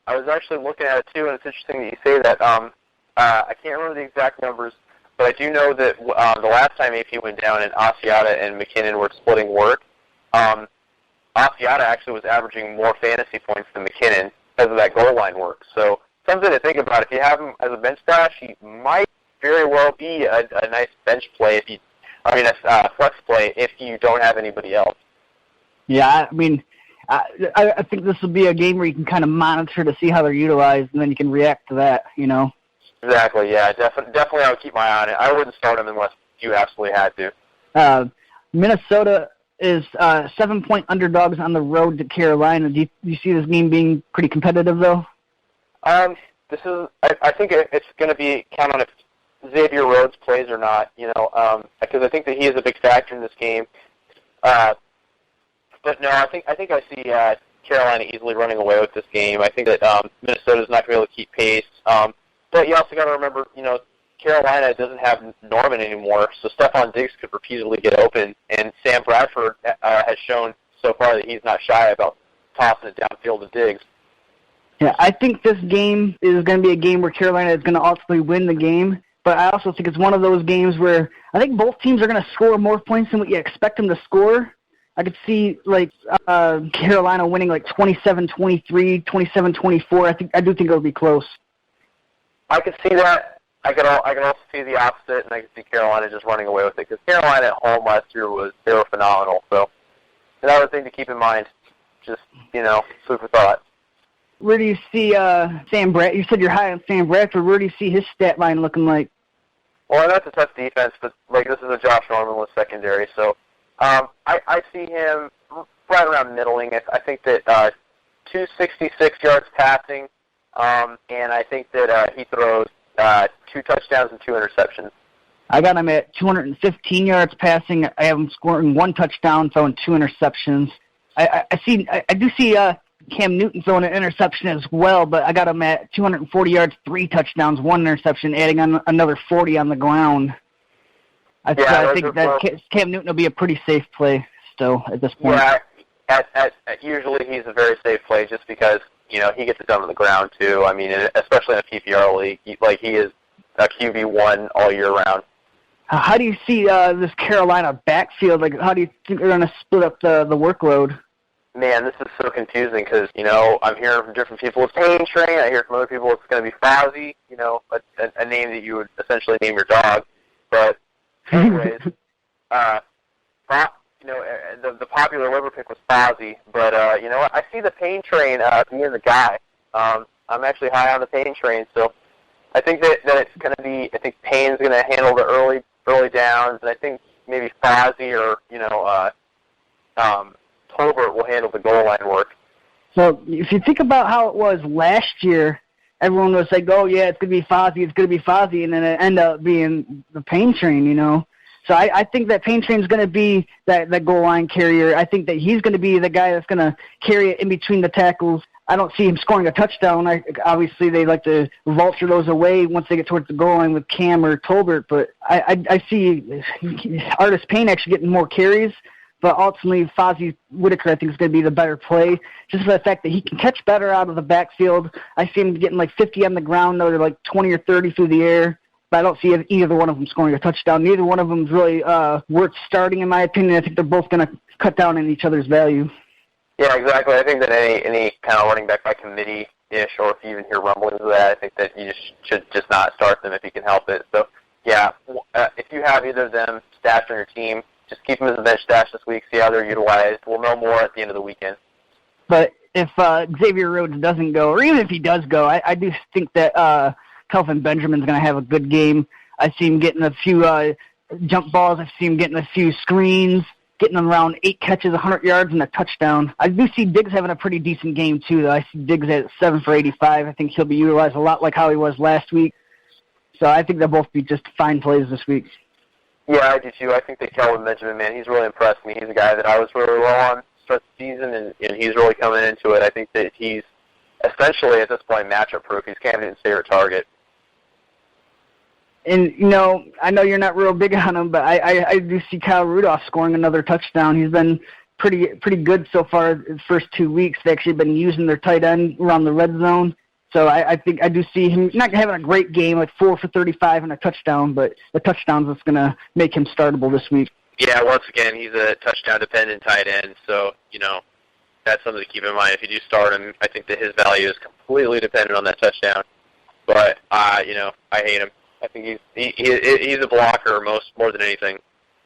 I was actually looking at it too, and it's interesting that you say that. I can't remember the exact numbers, but I do know that the last time AP went down and Asiata and McKinnon were splitting work, Asiata actually was averaging more fantasy points than McKinnon because of that goal line work. So something to think about. If you have him as a bench stash, he might very well be a nice bench play a flex play if you don't have anybody else. Yeah, I think this will be a game where you can kind of monitor to see how they're utilized, and then you can react to that. Exactly. Yeah, definitely. I would keep my eye on it. I wouldn't start him unless you absolutely had to. Minnesota is 7-point underdogs on the road to Carolina. Do you see this game being pretty competitive, though? I think it's going to be count on if Xavier Rhodes plays or not, because I think that he is a big factor in this game. But no, I think I see Carolina easily running away with this game. I think that Minnesota's not going to be able to keep pace. But you also got to remember, Carolina doesn't have Norman anymore, so Stephon Diggs could repeatedly get open, and Sam Bradford has shown so far that he's not shy about tossing it downfield to Diggs. Yeah, I think this game is going to be a game where Carolina is going to ultimately win the game, but I also think it's one of those games where I think both teams are going to score more points than what you expect them to score. I could see Carolina winning 27-23, 27-24. I do think it'll be close. I could see that. I could also see the opposite, and I could see Carolina just running away with it because Carolina at home last year they were phenomenal. So another thing to keep in mind, just food for thought. Where do you see Sam Bradford? You said you're high on Sam Bradford. Where do you see his stat line looking like? Well, that's a tough defense, but this is a Josh Norman secondary, so I see him right around middling. I think that 266 yards passing, and I think that he throws 2 touchdowns and 2 interceptions. I got him at 215 yards passing. I have him scoring 1 touchdown, throwing 2 interceptions. I do see Cam Newton throwing an interception as well, but I got him at 240 yards, 3 touchdowns, 1 interception, adding on another 40 on the ground. I think that Cam Newton will be a pretty safe play still at this point. Yeah, usually he's a very safe play just because, he gets it done on the ground too. I mean, especially in a PPR league, he is a QB1 all year round. How do you see this Carolina backfield? Like, how do you think they're going to split up the workload? Man, this is so confusing because, I'm hearing from different people it's Pain Train. I hear from other people it's going to be Fauzi, a name that you would essentially name your dog. But anyways, the popular liver pick was Fauzi. But, you know what? I see the Pain Train being the guy. I'm actually high on the Pain Train, so I think that it's going to be, I think Payne's going to handle the early downs, and I think maybe Fauzi or, Tolbert will handle the goal line work. So if you think about how it was last year, everyone was like, oh, yeah, it's going to be Fauzi, and then it ended up being the Pain Train, So I think that Pain Train's going to be that goal line carrier. I think that he's going to be the guy that's going to carry it in between the tackles. I don't see him scoring a touchdown. Obviously, they like to vulture those away once they get towards the goal line with Cam or Tolbert, but I see Artis Payne actually getting more carries. But ultimately, Fozzie Whitaker, I think, is going to be the better play, just for the fact that he can catch better out of the backfield. I see him getting like 50 on the ground, though. They're like 20 or 30 through the air. But I don't see either one of them scoring a touchdown. Neither one of them is really worth starting, in my opinion. I think they're both going to cut down in each other's value. Yeah, exactly. I think that any kind of running back by committee-ish, or if you even hear rumblings of that, I think that you should just not start them if you can help it. So, yeah, if you have either of them stashed on your team, just keep them as a bench stash this week, see how they're utilized. We'll know more at the end of the weekend. But if Xavier Rhodes doesn't go, or even if he does go, I do think that Kelvin Benjamin's going to have a good game. I see him getting a few jump balls. I see him getting a few screens, getting them around 8 catches, 100 yards, and a touchdown. I do see Diggs having a pretty decent game, too, though. I see Diggs at 7 for 85. I think he'll be utilized a lot like how he was last week. So I think they'll both be just fine plays this week. Yeah, I do too. I think that Kelvin Benjamin, man, he's really impressed me. He's a guy that I was really low on to start the season, and he's really coming into it. I think that he's essentially, at this point, matchup-proof. He's Cam Newton's favorite target. And, I know you're not real big on him, but I do see Kyle Rudolph scoring another touchdown. He's been pretty good so far the first 2 weeks. They've actually been using their tight end around the red zone. So I think I do see him not having a great game, like 4 for 35 and a touchdown, but the touchdown's that's going to make him startable this week. Yeah, once again, he's a touchdown-dependent tight end, so, that's something to keep in mind. If you do start him, I think that his value is completely dependent on that touchdown. But, I hate him. I think he's a blocker more than anything.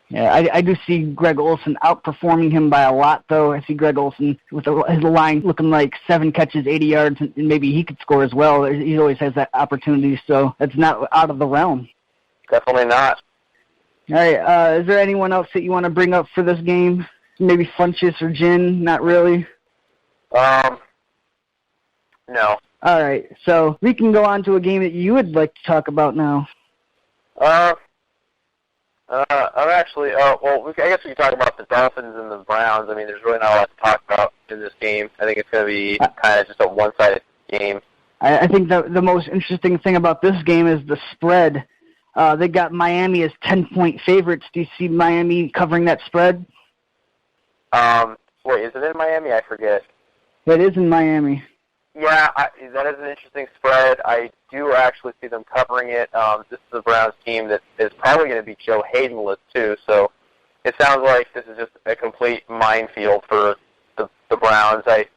Yeah, I do see Greg Olsen outperforming him by a lot, though. I see Greg Olsen with his line looking like 7 catches, 80 yards, and maybe he could score as well. He always has that opportunity, so it's not out of the realm. Definitely not. All right, is there anyone else that you want to bring up for this game? Maybe Funchess or Jin? Not really? No. All right, so we can go on to a game that you would like to talk about now. I'm actually, I guess we can talk about the Dolphins and the Browns. I mean, there's really not a lot to talk about in this game. I think it's going to be kind of just a one-sided game. I think the most interesting thing about this game is the spread. They got Miami as 10-point favorites. Do you see Miami covering that spread? Wait, is it in Miami? I forget. It is in Miami. Yeah, that is an interesting spread. I do actually see them covering it. This is a Browns team that is probably going to be Joe Hayden-less, too. So it sounds like this is just a complete minefield for the Browns. I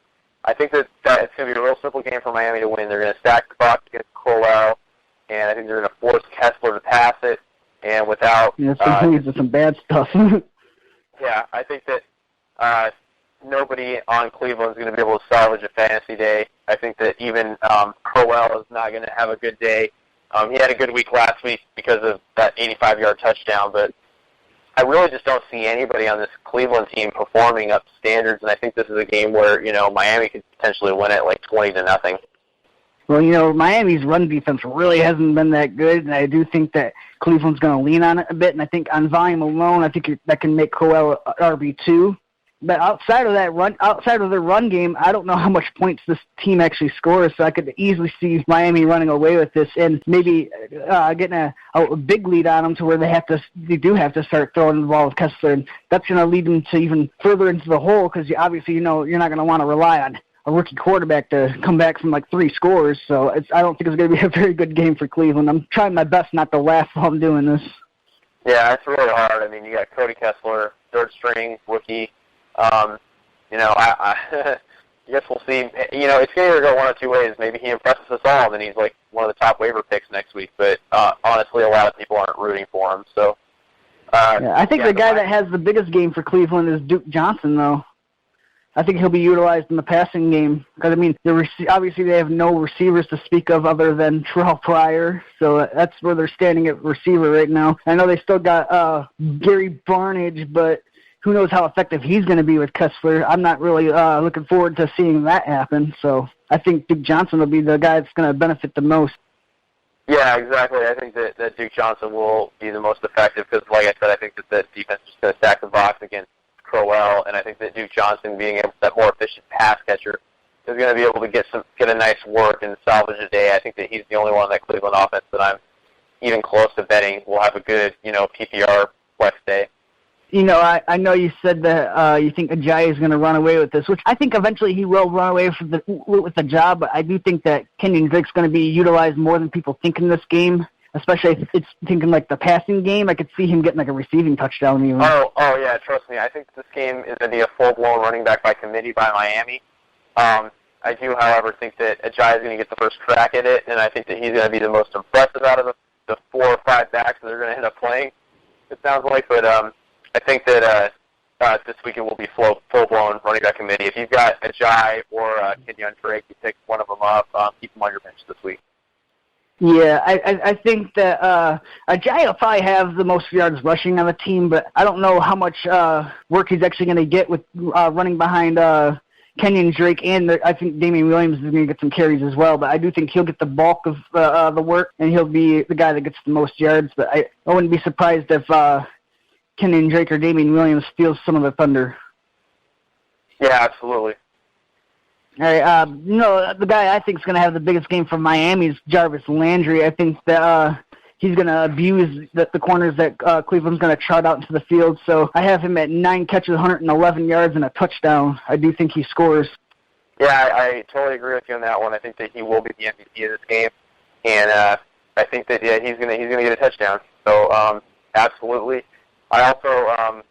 think that it's going to be a real simple game for Miami to win. They're going to stack the box against Crowell, and I think they're going to force Kessler to pass it. And without... Yeah, some bad stuff. Yeah, I think that nobody on Cleveland is going to be able to salvage a fantasy day. I think that even Crowell is not going to have a good day. He had a good week last week because of that 85-yard touchdown, but I really just don't see anybody on this Cleveland team performing up to standards, and I think this is a game where, Miami could potentially win it like 20-0. Well, Miami's run defense really hasn't been that good, and I do think that Cleveland's going to lean on it a bit. And I think on volume alone, I think that can make Crowell RB2. But outside of their run game, I don't know how much points this team actually scores. So I could easily see Miami running away with this and maybe getting a big lead on them to where they do have to start throwing the ball with Kessler, and that's going to lead them to even further into the hole because obviously you're not going to want to rely on a rookie quarterback to come back from like 3 scores. So I don't think it's going to be a very good game for Cleveland. I'm trying my best not to laugh while I'm doing this. Yeah, it's really hard. I mean, you got Cody Kessler, third string rookie. I guess we'll see. It's going to go one of two ways. Maybe he impresses us all, and then he's like one of the top waiver picks next week. But honestly, a lot of people aren't rooting for him. So I think the guy that has the biggest game for Cleveland is Duke Johnson, though. I think he'll be utilized in the passing game because, I mean, obviously they have no receivers to speak of other than Terrell Pryor, so that's where they're standing at receiver right now. I know they still got Gary Barnage, but who knows how effective he's going to be with Kessler. I'm not really looking forward to seeing that happen, so I think Duke Johnson will be the guy that's going to benefit the most. Yeah, exactly. I think that Duke Johnson will be the most effective because, like I said, I think that defense is going to stack the box against Crowell, and I think that Duke Johnson, being that more efficient pass catcher, is going to be able to get a nice work and salvage a day. I think that he's the only one in that Cleveland offense that I'm even close to betting will have a good, PPR flex day. I know you said that you think Ajayi is going to run away with this, which I think eventually he will run away with the job, but I do think that Kenyon Drake's going to be utilized more than people think in this game, especially if it's thinking like the passing game. I could see him getting like a receiving touchdown even. Oh yeah, trust me. I think this game is going to be a full-blown running back by committee by Miami. I do, however, think that Ajayi is going to get the first crack at it, and I think that he's going to be the most impressive out of the 4 or 5 backs that are going to end up playing, it sounds like. But I think that this weekend will be full-blown running back committee. If you've got Ajayi or Kenyon Drake, you pick one of them up, keep them on your bench this week. Yeah, I think that Ajayi will probably have the most yards rushing on the team, but I don't know how much work he's actually going to get with running behind Kenyon Drake, and I think Damian Williams is going to get some carries as well, but I do think he'll get the bulk of the work, and he'll be the guy that gets the most yards, but I wouldn't be surprised if Kenyon Drake or Damian Williams steals some of the thunder. Yeah, absolutely. All right, the guy I think is going to have the biggest game for Miami is Jarvis Landry. I think that he's going to abuse the corners that Cleveland's going to trot out into the field. So I have him at 9 catches, 111 yards, and a touchdown. I do think he scores. Yeah, I totally agree with you on that one. I think that he will be the MVP of this game, and I think that he's going to get a touchdown. So absolutely. I also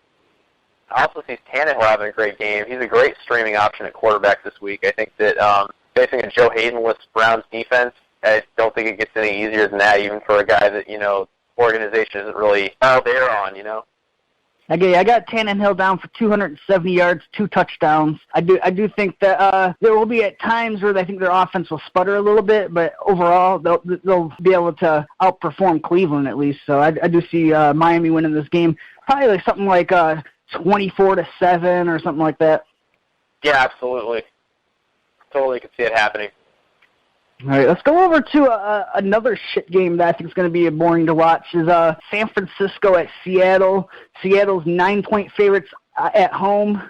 see Tannehill having a great game. He's a great streaming option at quarterback this week. I think that facing a Joe Hayden-less Browns defense, I don't think it gets any easier than that, even for a guy that, organization isn't really out there on, Okay, I got Tannehill down for 270 yards, 2 touchdowns. I do think that there will be at times where I think their offense will sputter a little bit, but overall they'll be able to outperform Cleveland at least. So I do see Miami winning this game, probably like something like 24-7 or something like that. Yeah, absolutely. Totally could see it happening. All right, let's go over to another shit game that I think is going to be boring to watch. Is San Francisco at Seattle. Seattle's 9-point favorites at home,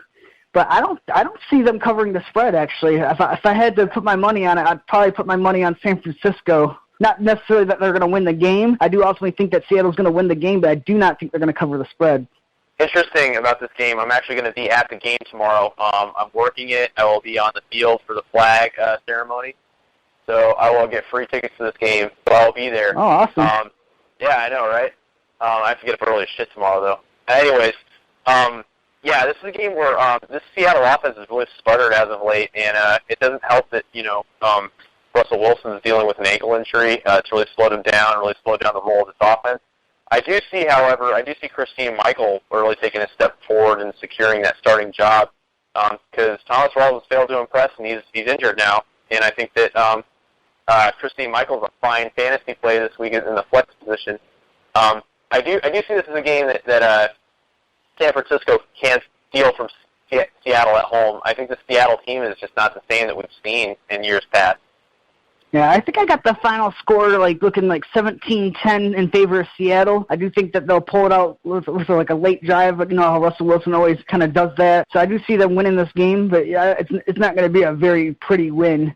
but I don't see them covering the spread. Actually, if I had to put my money on it, I'd probably put my money on San Francisco. Not necessarily that they're going to win the game. I do ultimately think that Seattle's going to win the game, but I do not think they're going to cover the spread. Interesting about this game, I'm actually going to be at the game tomorrow. I'm working it. I will be on the field for the flag ceremony. So I will get free tickets to this game, so I'll be there. Oh, awesome. Yeah, I know, right? I have to get up early as shit tomorrow, though. Anyways, this is a game where this Seattle offense has really sputtered as of late, and it doesn't help that, Russell Wilson is dealing with an ankle injury. It's really slowed him down, really slowed down the roll of this offense. I do see Christine Michael really taking a step forward and securing that starting job because Thomas Rawls has failed to impress, and he's injured now. And I think that Christine Michael's a fine fantasy play this week in the flex position. I do see this as a game that San Francisco can't steal from Seattle at home. I think the Seattle team is just not the same that we've seen in years past. Yeah, I think I got the final score looking like 17-10 in favor of Seattle. I do think that they'll pull it out with like a late drive, but you know how Russell Wilson always kind of does that. So I do see them winning this game, but yeah, it's not going to be a very pretty win.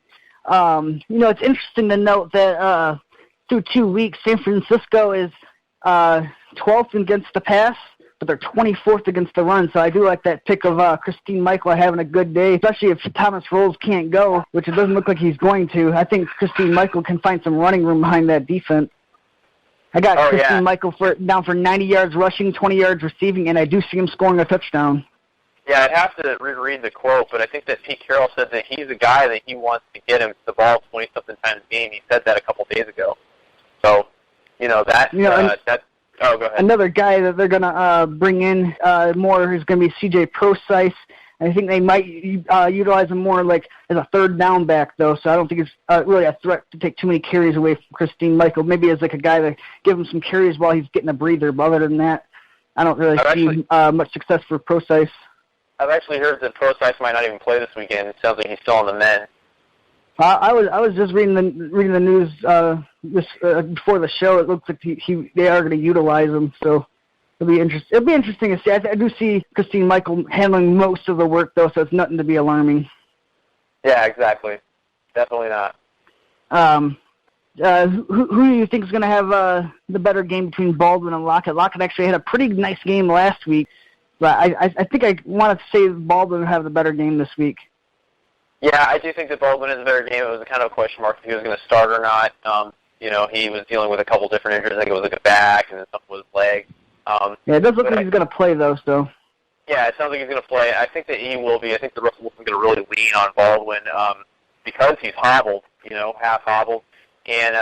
It's interesting to note that through 2 weeks, San Francisco is 12th against the pass, but they're 24th against the run. So I do like that pick of Christine Michael having a good day, especially if Thomas Rolls can't go, which it doesn't look like he's going to. I think Christine Michael can find some running room behind that defense. I got Christine Michael down for 90 yards rushing, 20 yards receiving, and I do see him scoring a touchdown. Yeah, I'd have to reread the quote, but I think that Pete Carroll said that he's a guy that he wants to get him the ball 20-something times a game. He said that a couple days ago. So, oh, go ahead. Another guy that they're going to bring in more is going to be C.J. Procise. I think they might utilize him more like as a third down back, though, so I don't think it's really a threat to take too many carries away from Christine Michael. Maybe as like a guy to give him some carries while he's getting a breather, but other than that, I don't really see much success for Procise. I've actually heard that Procise might not even play this weekend. It sounds like he's still on the mend. I was just reading the news before the show. It looks like they are going to utilize him, so it'll be interesting to see. I do see Christine Michael handling most of the work, though, so it's nothing to be alarming. Yeah, exactly. Definitely not. Who do you think is going to have the better game between Baldwin and Lockett? Lockett actually had a pretty nice game last week, but I think I want to say Baldwin will have the better game this week. Yeah, I do think that Baldwin is a better game. It was kind of a question mark if he was going to start or not. He was dealing with a couple different injuries. I think it was like a back and then something with his leg. Yeah, it does look like he's going to play, though, so. Yeah, it sounds like he's going to play. I think that he will be. I think the Russell Wilson's going to really lean on Baldwin because he's hobbled, half hobbled. And,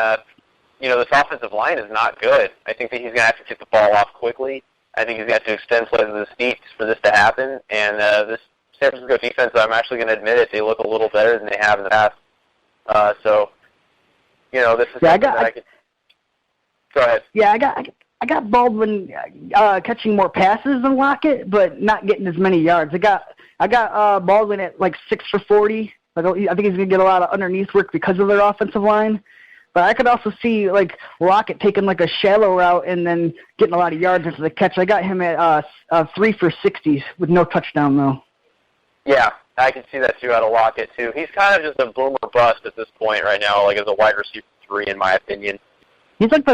this offensive line is not good. I think that he's going to have to get the ball off quickly. I think he's going to have to extend plays of the seats for this to happen. And this San Francisco defense, I'm actually going to admit it, they look a little better than they have in the past. This is something that I could... Go ahead. Yeah, I got Baldwin catching more passes than Lockett, but not getting as many yards. I got Baldwin at like 6 for 40. I think he's going to get a lot of underneath work because of their offensive line. But I could also see like Lockett taking like a shallow route and then getting a lot of yards after the catch. I got him at 3 for 60 with no touchdown though. Yeah, I can see that too out of Lockett too. He's kind of just a boomer bust at this point right now, like as a wide receiver 3 in my opinion. I think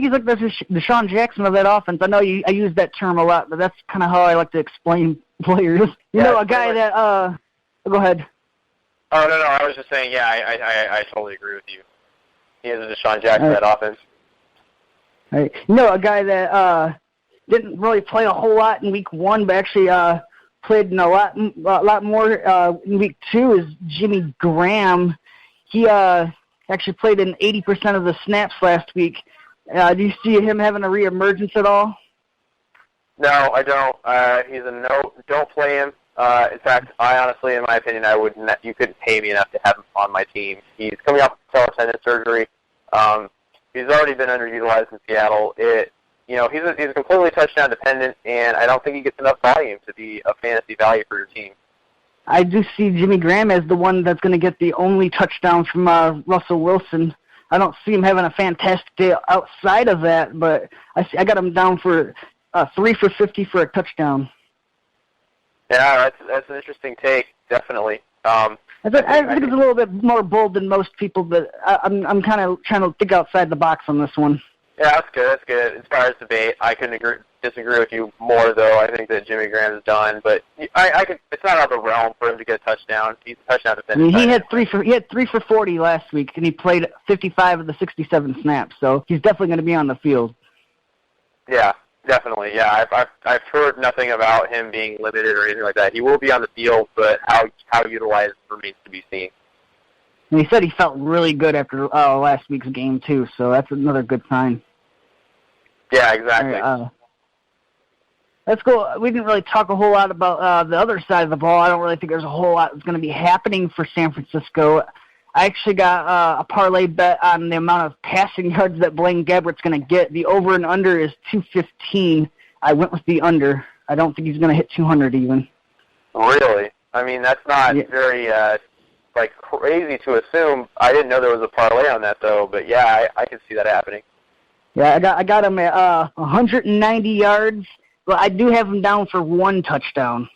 he's like the Deshaun Jackson of that offense. I know I use that term a lot, but that's kind of how I like to explain players. A guy that go ahead. Oh no, I was just saying. Yeah, I totally agree with you. He is a Deshaun Jackson of that offense. Right. A guy that didn't really play a whole lot in week 1, but actually played in a lot more in week 2 is Jimmy Graham. He actually played in 80% of the snaps last week. Do you see him having a reemergence at all? No, I don't. He's a no. Don't play him. In fact, I honestly, in my opinion, I would. You couldn't pay me enough to have him on my team. He's coming off patella tendon surgery. He's already been underutilized in Seattle. He's completely touchdown dependent, and I don't think he gets enough volume to be a fantasy value for your team. I do see Jimmy Graham as the one that's going to get the only touchdown from Russell Wilson. I don't see him having a fantastic day outside of that, but I got him down for 3 for 50 for a touchdown. Yeah, that's an interesting take, definitely. I think it's a little bit more bold than most people, but I'm kind of trying to think outside the box on this one. Yeah, that's good. That's good. As far as debate, I couldn't disagree with you more, though. I think that Jimmy Graham is done, but it's not out of the realm for him to get a touchdown. He's a touchdown defender. He had 3 for 40 last week, and he played 55 of the 67 snaps, so he's definitely going to be on the field. Yeah, definitely. Yeah, I've heard nothing about him being limited or anything like that. He will be on the field, but how utilized remains to be seen. And he said he felt really good after last week's game, too, so that's another good sign. Yeah, exactly. Right, let's go. We didn't really talk a whole lot about the other side of the ball. I don't really think there's a whole lot that's going to be happening for San Francisco. I actually got a parlay bet on the amount of passing yards that Blaine Gabbert's going to get. The over and under is 215. I went with the under. I don't think he's going to hit 200 even. Really? I mean, that's not very like crazy to assume. I didn't know there was a parlay on that though, but yeah, I can see that happening. Yeah, I got him at 190 yards, but I do have him down for 1 touchdown.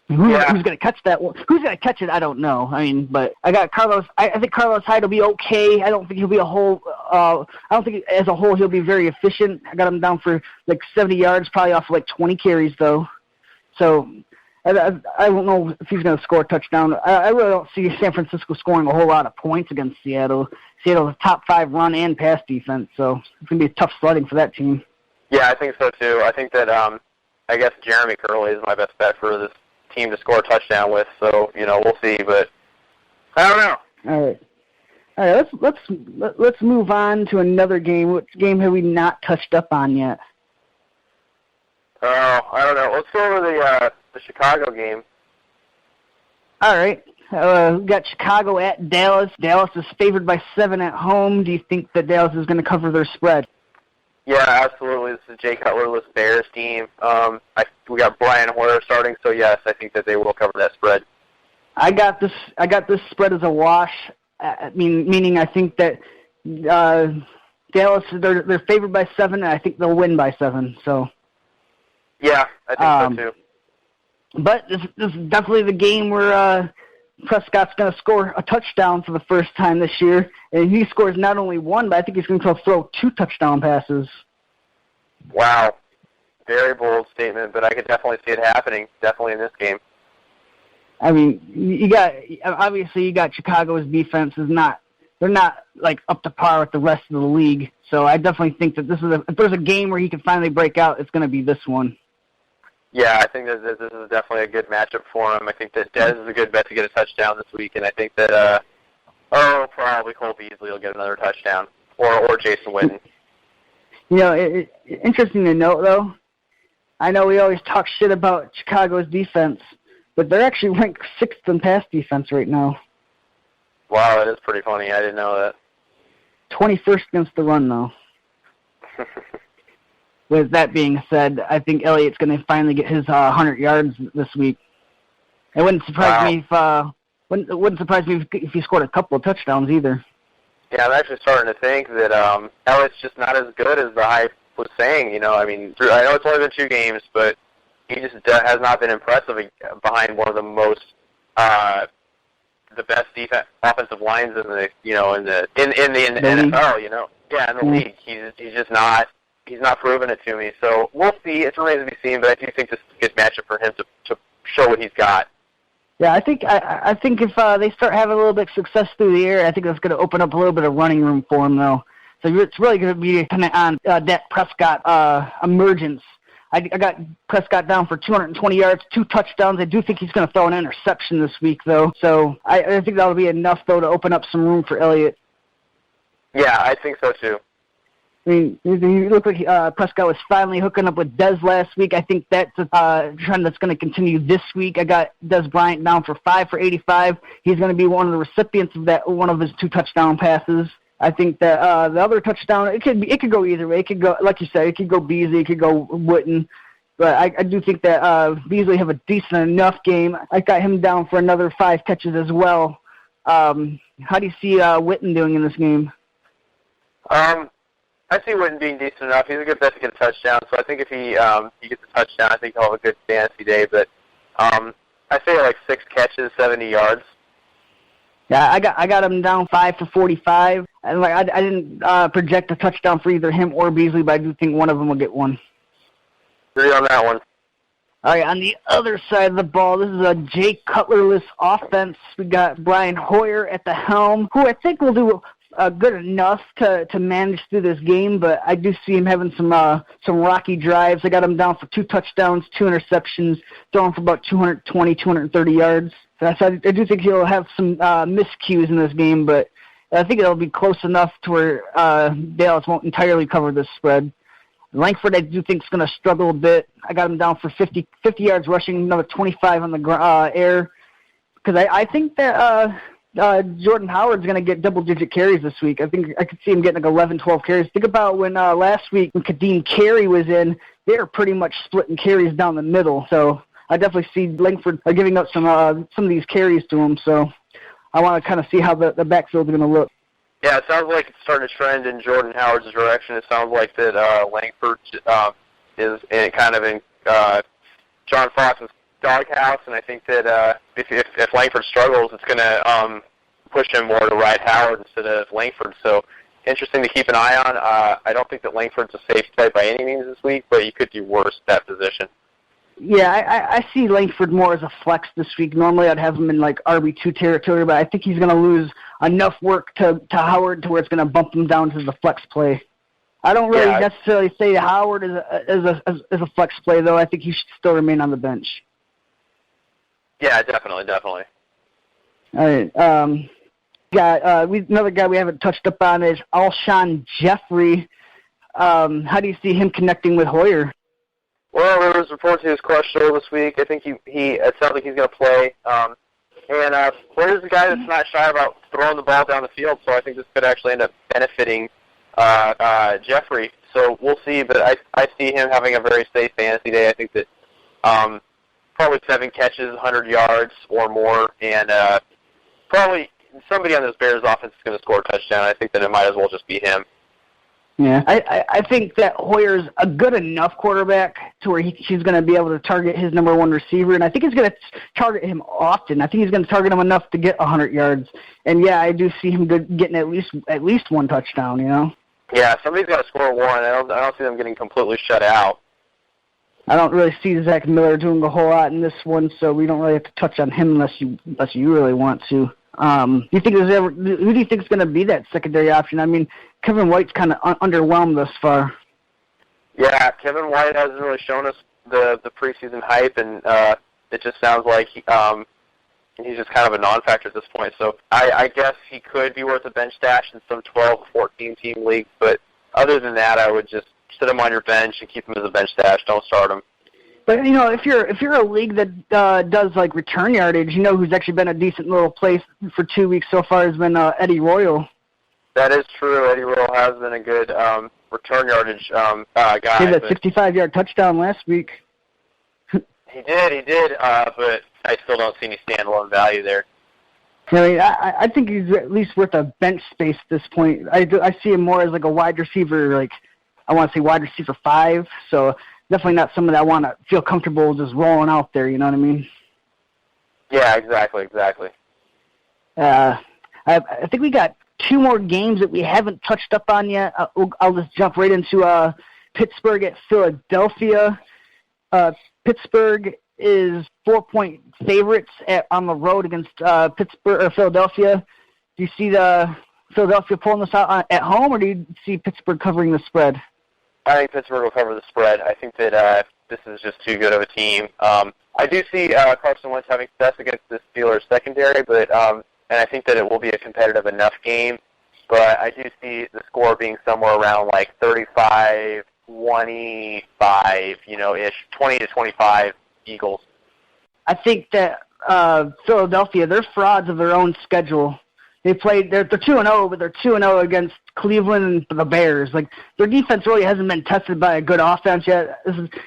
Who's going to catch that one? Who's going to catch it? I don't know. I mean, but I got Carlos. I think Carlos Hyde will be okay. I don't think he'll be I don't think as a whole he'll be very efficient. I got him down for like 70 yards, probably off like 20 carries though. So I don't know if he's going to score a touchdown. I really don't see San Francisco scoring a whole lot of points against Seattle. Seattle's a top 5 run and pass defense, so it's going to be a tough sledding for that team. Yeah, I think so too. I think that I guess Jeremy Curley is my best bet for this team to score a touchdown with. So we'll see, but I don't know. All right. Let's move on to another game. Which game have we not touched up on yet? I don't know. Let's go over the Chicago game. All right. We got Chicago at Dallas. Dallas is favored by 7 at home. Do you think that Dallas is going to cover their spread? Yeah, absolutely. This is Jay Cutlerless Bears team. We got Brian Hoyer starting, so yes, I think that they will cover that spread. I got this spread as a wash. Meaning I think that Dallas they're favored by 7, and I think they'll win by 7. So. Yeah, I think so too. But this is definitely the game where Prescott's going to score a touchdown for the first time this year, and he scores not only 1, but I think he's going to throw 2 touchdown passes. Wow. Very bold statement, but I could definitely see it happening, definitely in this game. I mean, you got Chicago's defense they're not like up to par with the rest of the league. So I definitely think that if there's a game where he can finally break out, it's going to be this one. Yeah, I think that this is definitely a good matchup for him. I think that Dez is a good bet to get a touchdown this week, and I think that probably Cole Beasley will get another touchdown, or Jason Witten. It's interesting to note, though. I know we always talk shit about Chicago's defense, but they're actually ranked 6th in pass defense right now. Wow, that is pretty funny. I didn't know that. 21st against the run, though. With that being said, I think Elliott's going to finally get his 100 yards this week. It wouldn't surprise me if he scored a couple of touchdowns either. Yeah, I'm actually starting to think that Elliott's just not as good as the hype was saying. I mean, I know it's only been 2 games, but he just has not been impressive behind one of the most the best offensive lines in the NFL. Yeah, in the league, he's just not. He's not proven it to me, so we'll see. It remains to be seen, but I do think this is a good matchup for him to show what he's got. Yeah, I think if they start having a little bit of success through the air, I think that's going to open up a little bit of running room for him, though. So it's really going to be dependent on Dak Prescott emergence. I got Prescott down for 220 yards, 2 touchdowns. I do think he's going to throw an interception this week, though. So I think that'll be enough, though, to open up some room for Elliott. Yeah, I think so, too. I mean, you look like Prescott was finally hooking up with Dez last week. I think that's a trend that's going to continue this week. I got Dez Bryant down for 5 for 85. He's going to be one of the recipients of that, one of his 2 touchdown passes. I think that the other touchdown, it could go either way. It could go, like you said, it could go Beasley, it could go Witten. But I do think that Beasley have a decent enough game. I got him down for another 5 catches as well. How do you see Witten doing in this game? I see Witten being decent enough. He's a good bet to get a touchdown. So I think if he gets a touchdown, I think he'll have a good fantasy day. But I say like 6 catches, 70 yards. Yeah, I got him down 5 for 45. And I didn't project a touchdown for either him or Beasley, but I do think one of them will get one. Agree on that one. All right, on the other side of the ball, this is a Jay Cutlerless offense. We got Brian Hoyer at the helm, who I think will do good enough to manage through this game, but I do see him having some rocky drives. I got him down for 2 touchdowns, 2 interceptions, throwing for about 220, 230 yards. So I do think he'll have some miscues in this game, but I think it'll be close enough to where Dallas won't entirely cover this spread. Langford, I do think, is going to struggle a bit. I got him down for 50 yards rushing, another 25 on the air, because I think that Jordan Howard's going to get double-digit carries this week. I think I could see him getting like 11, 12 carries. Think about when last week when Kadeem Carey was in, they were pretty much splitting carries down the middle. So I definitely see Langford giving up some of these carries to him. So I want to kind of see how the backfield's going to look. Yeah, it sounds like it's starting to trend in Jordan Howard's direction. It sounds like that Langford is kind of in John Fox's doghouse, and I think that if Langford struggles, it's going to push him more to ride Howard instead of Langford. So interesting to keep an eye on. I don't think that Langford's a safe play by any means this week, but he could do worse at that position. Yeah, I see Langford more as a flex this week. Normally I'd have him in like RB2 territory, but I think he's going to lose enough work to Howard to where it's going to bump him down to the flex play. I don't really necessarily say Howard is a flex play, though. I think he should still remain on the bench. Yeah, definitely. All right. Another guy we haven't touched up on is Alshon Jeffrey. How do you see him connecting with Hoyer? Well, there was reports he was questionable this week. I think it sounds like he's going to play. And Hoyer's a guy that's not shy about throwing the ball down the field, so I think this could actually end up benefiting Jeffrey. So we'll see, but I see him having a very safe fantasy day. I think that probably 7 catches, 100 yards or more, and probably somebody on this Bears offense is going to score a touchdown. I think that it might as well just be him. Yeah, I think that Hoyer's a good enough quarterback to where he's going to be able to target his number one receiver, and I think he's going to target him often. I think he's going to target him enough to get 100 yards. And yeah, I do see him getting at least one touchdown. You know. Yeah, somebody's got to score one. I don't see them getting completely shut out. I don't really see Zach Miller doing a whole lot in this one, so we don't really have to touch on him unless you really want to. Who do you think is going to be that secondary option? I mean, Kevin White's kind of underwhelmed thus far. Yeah, Kevin White hasn't really shown us the preseason hype, and it just sounds like he's just kind of a non-factor at this point. So I guess he could be worth a bench stash in some 12 or 14-team leagues, but other than that, I would just sit him on your bench and keep him as a bench stash. Don't start him. But you know, if you're a league that does like return yardage, you know who's actually been a decent little place for 2 weeks so far has been Eddie Royal. That is true. Eddie Royal has been a good return yardage guy. He had that 65-yard touchdown last week. He did. But I still don't see any standalone value there. I mean, I think he's at least worth a bench space at this point. I see him more as like a wide receiver, like I want to say wide receiver 5. So definitely not someone that I want to feel comfortable just rolling out there. You know what I mean? Yeah, exactly. I think we got 2 more games that we haven't touched up on yet. I'll just jump right into Pittsburgh at Philadelphia. Pittsburgh is 4-point favorites on the road against Philadelphia. Do you see the Philadelphia pulling this out at home, or do you see Pittsburgh covering the spread? I think Pittsburgh will cover the spread. I think that this is just too good of a team. I do see Carson Wentz having success against the Steelers secondary, but and I think that it will be a competitive enough game. But I do see the score being somewhere around like 35-25, ish, 20-25 Eagles. I think that Philadelphia, they're frauds of their own schedule. They're 2-0, but they're 2-0 against Cleveland and the Bears. Like, their defense really hasn't been tested by a good offense yet.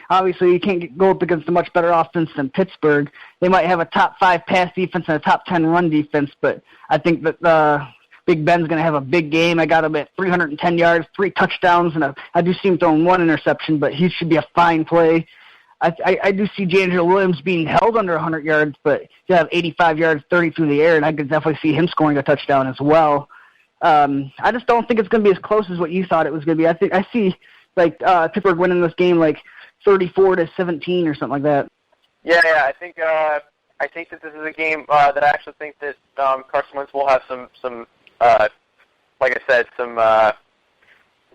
Obviously, you can't go up against a much better offense than Pittsburgh. They might have a top 5 pass defense and a top 10 run defense, but I think that Big Ben's going to have a big game. I got him at 310 yards, 3 touchdowns, and I do see him throwing 1 interception, but he should be a fine play. I do see D'Angelo Williams being held under 100 yards, but he'll have 85 yards, 30 through the air, and I could definitely see him scoring a touchdown as well. I just don't think it's going to be as close as what you thought it was going to be. I see like Pittsburgh winning this game like 34-17 or something like that. Yeah. I think that this is a game that I actually think that Carson Wentz will have some like I said, some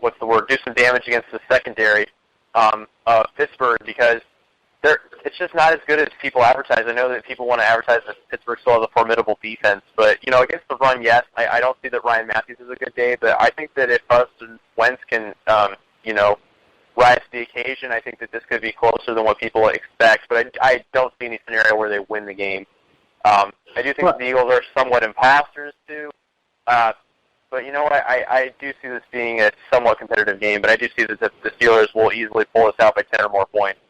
do some damage against the secondary of Pittsburgh, because it's just not as good as people advertise. I know that people want to advertise that Pittsburgh still has a formidable defense, but against the run, yes, I don't see that Ryan Matthews is a good day, but I think that if Carson Wentz can rise to the occasion, I think that this could be closer than what people expect, but I don't see any scenario where they win the game. I do think the Eagles are somewhat imposters too. But you know what? I do see this being a somewhat competitive game, but I do see that the Steelers will easily pull this out by 10 or more points.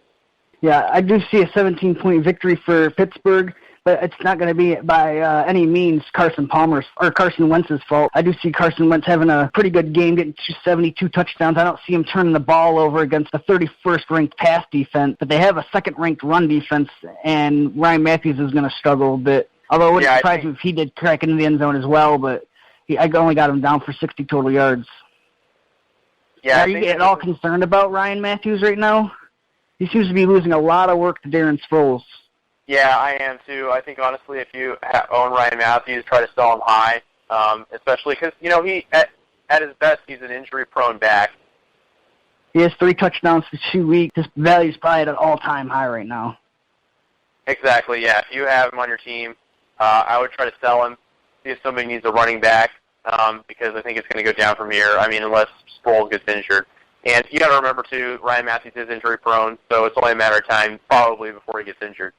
Yeah, I do see a 17-point victory for Pittsburgh. but it's not going to be by any means Carson Wentz's fault. I do see Carson Wentz having a pretty good game, getting 72 touchdowns. I don't see him turning the ball over against the 31st ranked pass defense, but they have a second ranked run defense, and Ryan Matthews is going to struggle a bit. Although it wouldn't surprise me if he did crack into the end zone as well, but I only got him down for 60 total yards. Yeah, Are you at all concerned about Ryan Matthews right now? He seems to be losing a lot of work to Darren Sproles. Yeah, I am too. I think, honestly, if you own Ryan Matthews, try to sell him high, especially because, he at his best, he's an injury-prone back. He has 3 touchdowns for 2 weeks. His value's probably at an all-time high right now. Exactly, yeah. If you have him on your team, I would try to sell him, see if somebody needs a running back, because I think it's going to go down from here. I mean, unless Sproles gets injured. And you got to remember, too, Ryan Matthews is injury-prone, so it's only a matter of time, probably, before he gets injured.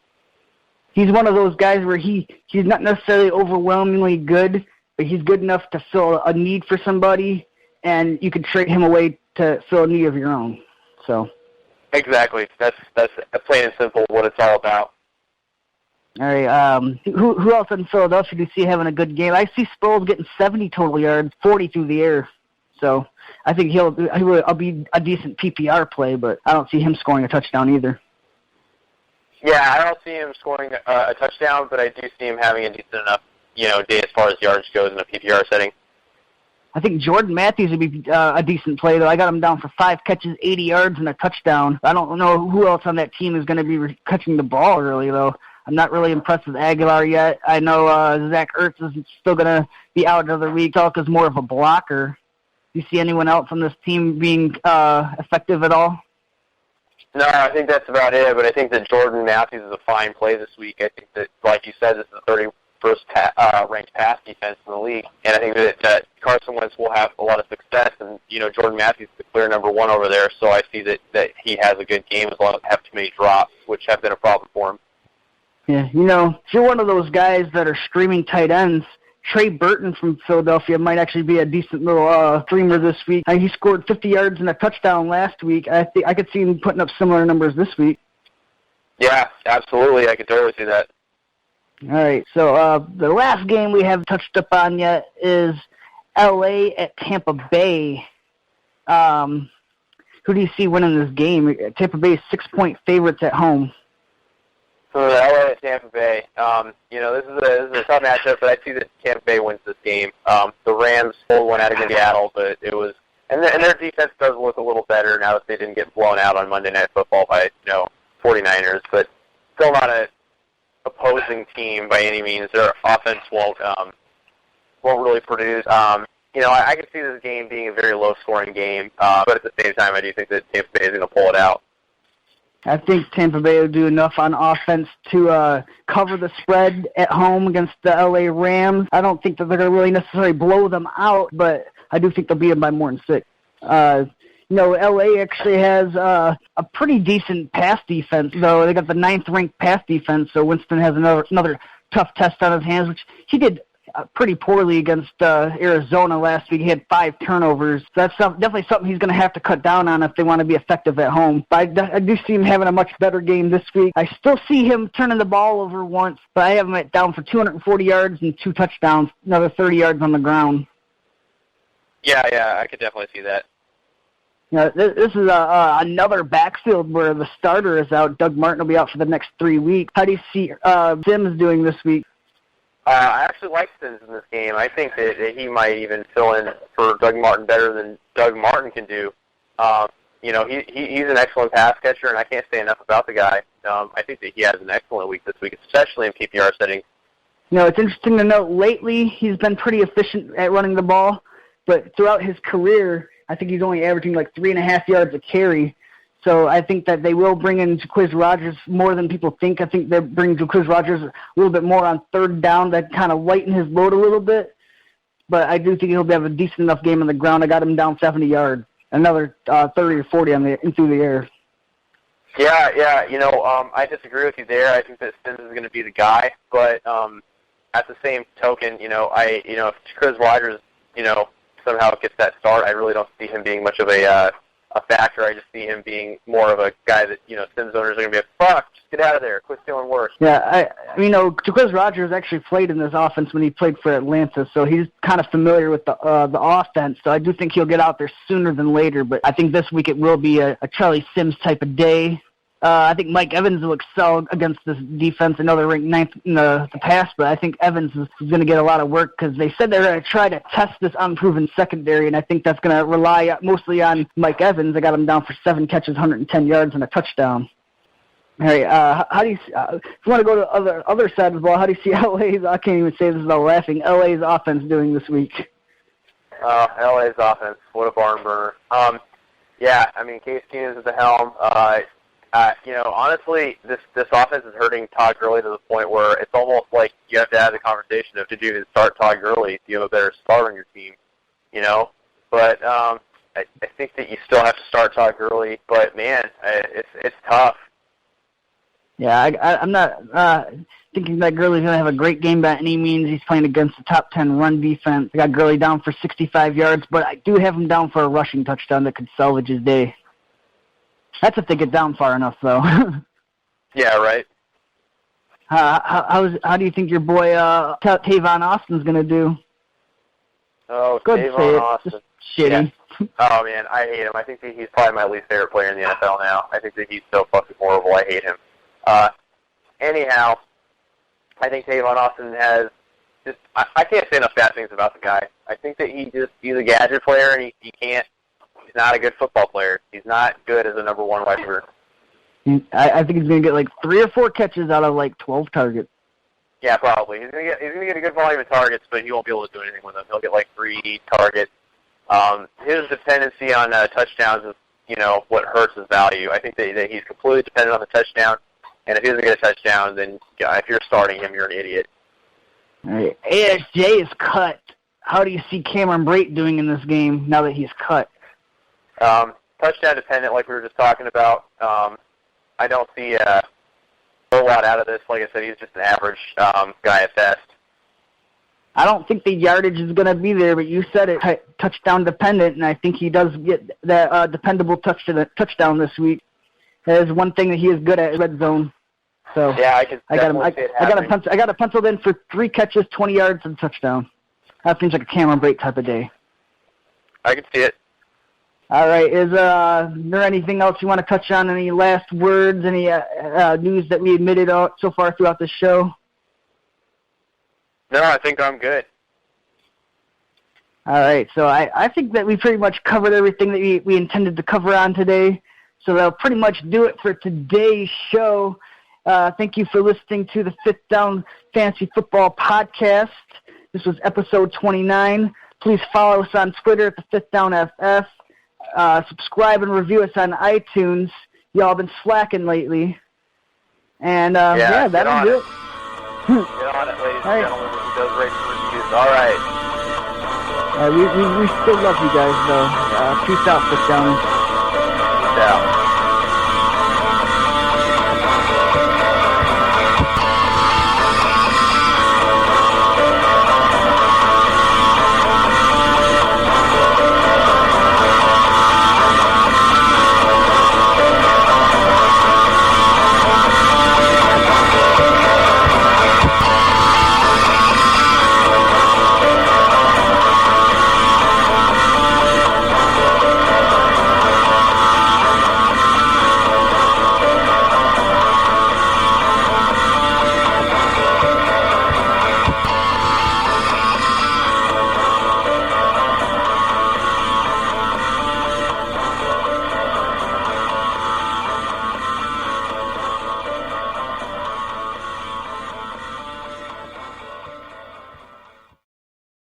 He's one of those guys where he's not necessarily overwhelmingly good, but he's good enough to fill a need for somebody, and you could trade him away to fill a need of your own. So. Exactly. That's plain and simple what it's all about. All right. Who else in Philadelphia do you see having a good game? I see Sproles getting 70 total yards, 40 through the air. So I think he'll be a decent PPR play, but I don't see him scoring a touchdown either. Yeah, I don't see him scoring a touchdown, but I do see him having a decent enough, day as far as yards goes in a PPR setting. I think Jordan Matthews would be a decent play, though. I got him down for 5 catches, 80 yards, and a touchdown. I don't know who else on that team is going to be catching the ball really, though. I'm not really impressed with Aguilar yet. I know Zach Ertz is still going to be out another week. Talk is more of a blocker. Do you see anyone else on this team being effective at all? No, I think that's about it, but I think that Jordan Matthews is a fine play this week. I think that, like you said, this is the 31st ranked pass defense in the league, and I think that Carson Wentz will have a lot of success, and, Jordan Matthews is the clear number 1 over there, so I see that he has a good game as long as he have too many drops, which have been a problem for him. Yeah, if you're one of those guys that are streaming tight ends, Trey Burton from Philadelphia might actually be a decent little streamer this week. He scored 50 yards and a touchdown last week. I think I could see him putting up similar numbers this week. Yeah, absolutely. I could totally see that. All right, so the last game we haven't touched up on yet is L.A. at Tampa Bay. Who do you see winning this game? Tampa Bay is 6-point favorites at home. So LA at Tampa Bay. This is a tough matchup, but I see that Tampa Bay wins this game. The Rams pulled one out against Seattle, but it was, and their defense does look a little better now that they didn't get blown out on Monday Night Football by 49ers, but still not a opposing team by any means. Their offense won't really produce. I can see this game being a very low-scoring game, but at the same time, I do think that Tampa Bay is going to pull it out. I think Tampa Bay will do enough on offense to cover the spread at home against the L.A. Rams. I don't think that they're going to really necessarily blow them out, but I do think they'll beat them by more than 6. L.A. actually has a pretty decent pass defense, though. They got the 9th-ranked pass defense, so Winston has another tough test on his hands, which he did pretty poorly against Arizona last week. He had 5 turnovers. So that's definitely something he's going to have to cut down on if they want to be effective at home. But I do see him having a much better game this week. I still see him turning the ball over once, but I have him down for 240 yards and 2 touchdowns, another 30 yards on the ground. Yeah, I could definitely see that. This is another backfield where the starter is out. Doug Martin will be out for the next 3 weeks. How do you see Sims doing this week? I actually like Sims in this game. I think that he might even fill in for Doug Martin better than Doug Martin can do. He's an excellent pass catcher, and I can't say enough about the guy. I think that he has an excellent week this week, especially in PPR settings. It's interesting to note lately he's been pretty efficient at running the ball, but throughout his career, I think he's only averaging like 3.5 yards a carry. So I think that they will bring in Jacquizz Rodgers more than people think. I think they'll bring Jacquizz Rodgers a little bit more on 3rd down to kind of lighten his load a little bit. But I do think he'll have a decent enough game on the ground. I got him down 70 yards, another 30 or 40 through the air. Yeah. I disagree with you there. I think that Sims is going to be the guy. But at the same token, if Jacquizz Rodgers, somehow gets that start, I really don't see him being much of a a factor. I just see him being more of a guy that, Sims owners are going to be like, fuck, just get out of there, quit stealing worse. Yeah, Jaquiz Rogers actually played in this offense when he played for Atlanta, so he's kind of familiar with the offense. So I do think he'll get out there sooner than later. But I think this week it will be a Charlie Sims type of day. I think Mike Evans will excel against this defense. I know they're ranked 9th in the pass, but I think Evans is going to get a lot of work because they said they're going to try to test this unproven secondary, and I think that's going to rely mostly on Mike Evans. I got him down for 7 catches, 110 yards, and a touchdown. All right, how do you if you want to go to the other side of the ball, how do you see LA's, I can't even say this without laughing, LA's offense doing this week? LA's offense, what a barn burner. Case Keenum's at the helm. Honestly, this offense is hurting Todd Gurley to the point where it's almost like you have to have the conversation of, did you even start Todd Gurley? Do you have a better starter on your team? But I think that you still have to start Todd Gurley. But man, it's tough. Yeah, I'm not thinking that Gurley's going to have a great game by any means. He's playing against the top 10 run defense. I got Gurley down for 65 yards, but I do have him down for a rushing touchdown that could salvage his day. That's if they get down far enough, though. Yeah, right. How do you think your boy Tavon Austin's going to do? Oh, Good Tavon Austin. Just shitty. Yeah. Oh, man, I hate him. I think that he's probably my least favorite player in the NFL now. I think that he's so fucking horrible. I hate him. Anyhow, I think Tavon Austin has just – I can't say enough bad things about the guy. I think that he's a gadget player, and he can't – he's not a good football player. He's not good as a number one wide receiver. I think he's going to get like 3 or 4 catches out of like 12 targets. Yeah, probably. He's going to get a good volume of targets, but he won't be able to do anything with them. He'll get like 3 targets. His dependency on touchdowns is, what hurts his value. I think that he's completely dependent on the touchdown, and if he doesn't get a touchdown, then if you're starting him, you're an idiot. All right. ASJ is cut. How do you see Cameron Brate doing in this game now that he's cut? Touchdown dependent, like we were just talking about. I don't see a whole lot out of this. Like I said, he's just an average guy at best. I don't think the yardage is going to be there, but you said it, touchdown dependent, and I think he does get that dependable touchdown this week. That is one thing that he is good at, red zone. So yeah, I got him penciled in for 3 catches, 20 yards, and a touchdown. That seems like a Cameron Brate type of day. I can see it. All right. Is there anything else you want to touch on? Any last words? Any news that we admitted so far throughout the show? No, I think I'm good. All right. So I think that we pretty much covered everything that we intended to cover on today. So that'll pretty much do it for today's show. Thank you for listening to the Fifth Down Fantasy Football Podcast. This was episode 29. Please follow us on Twitter at the Fifth Down FF. Subscribe and review us on iTunes. Y'all been slacking lately. And that'll do it. Get on it, ladies and gentlemen. He does race reviews. All right. We still love you guys, though. Peace out, Fifth Downers.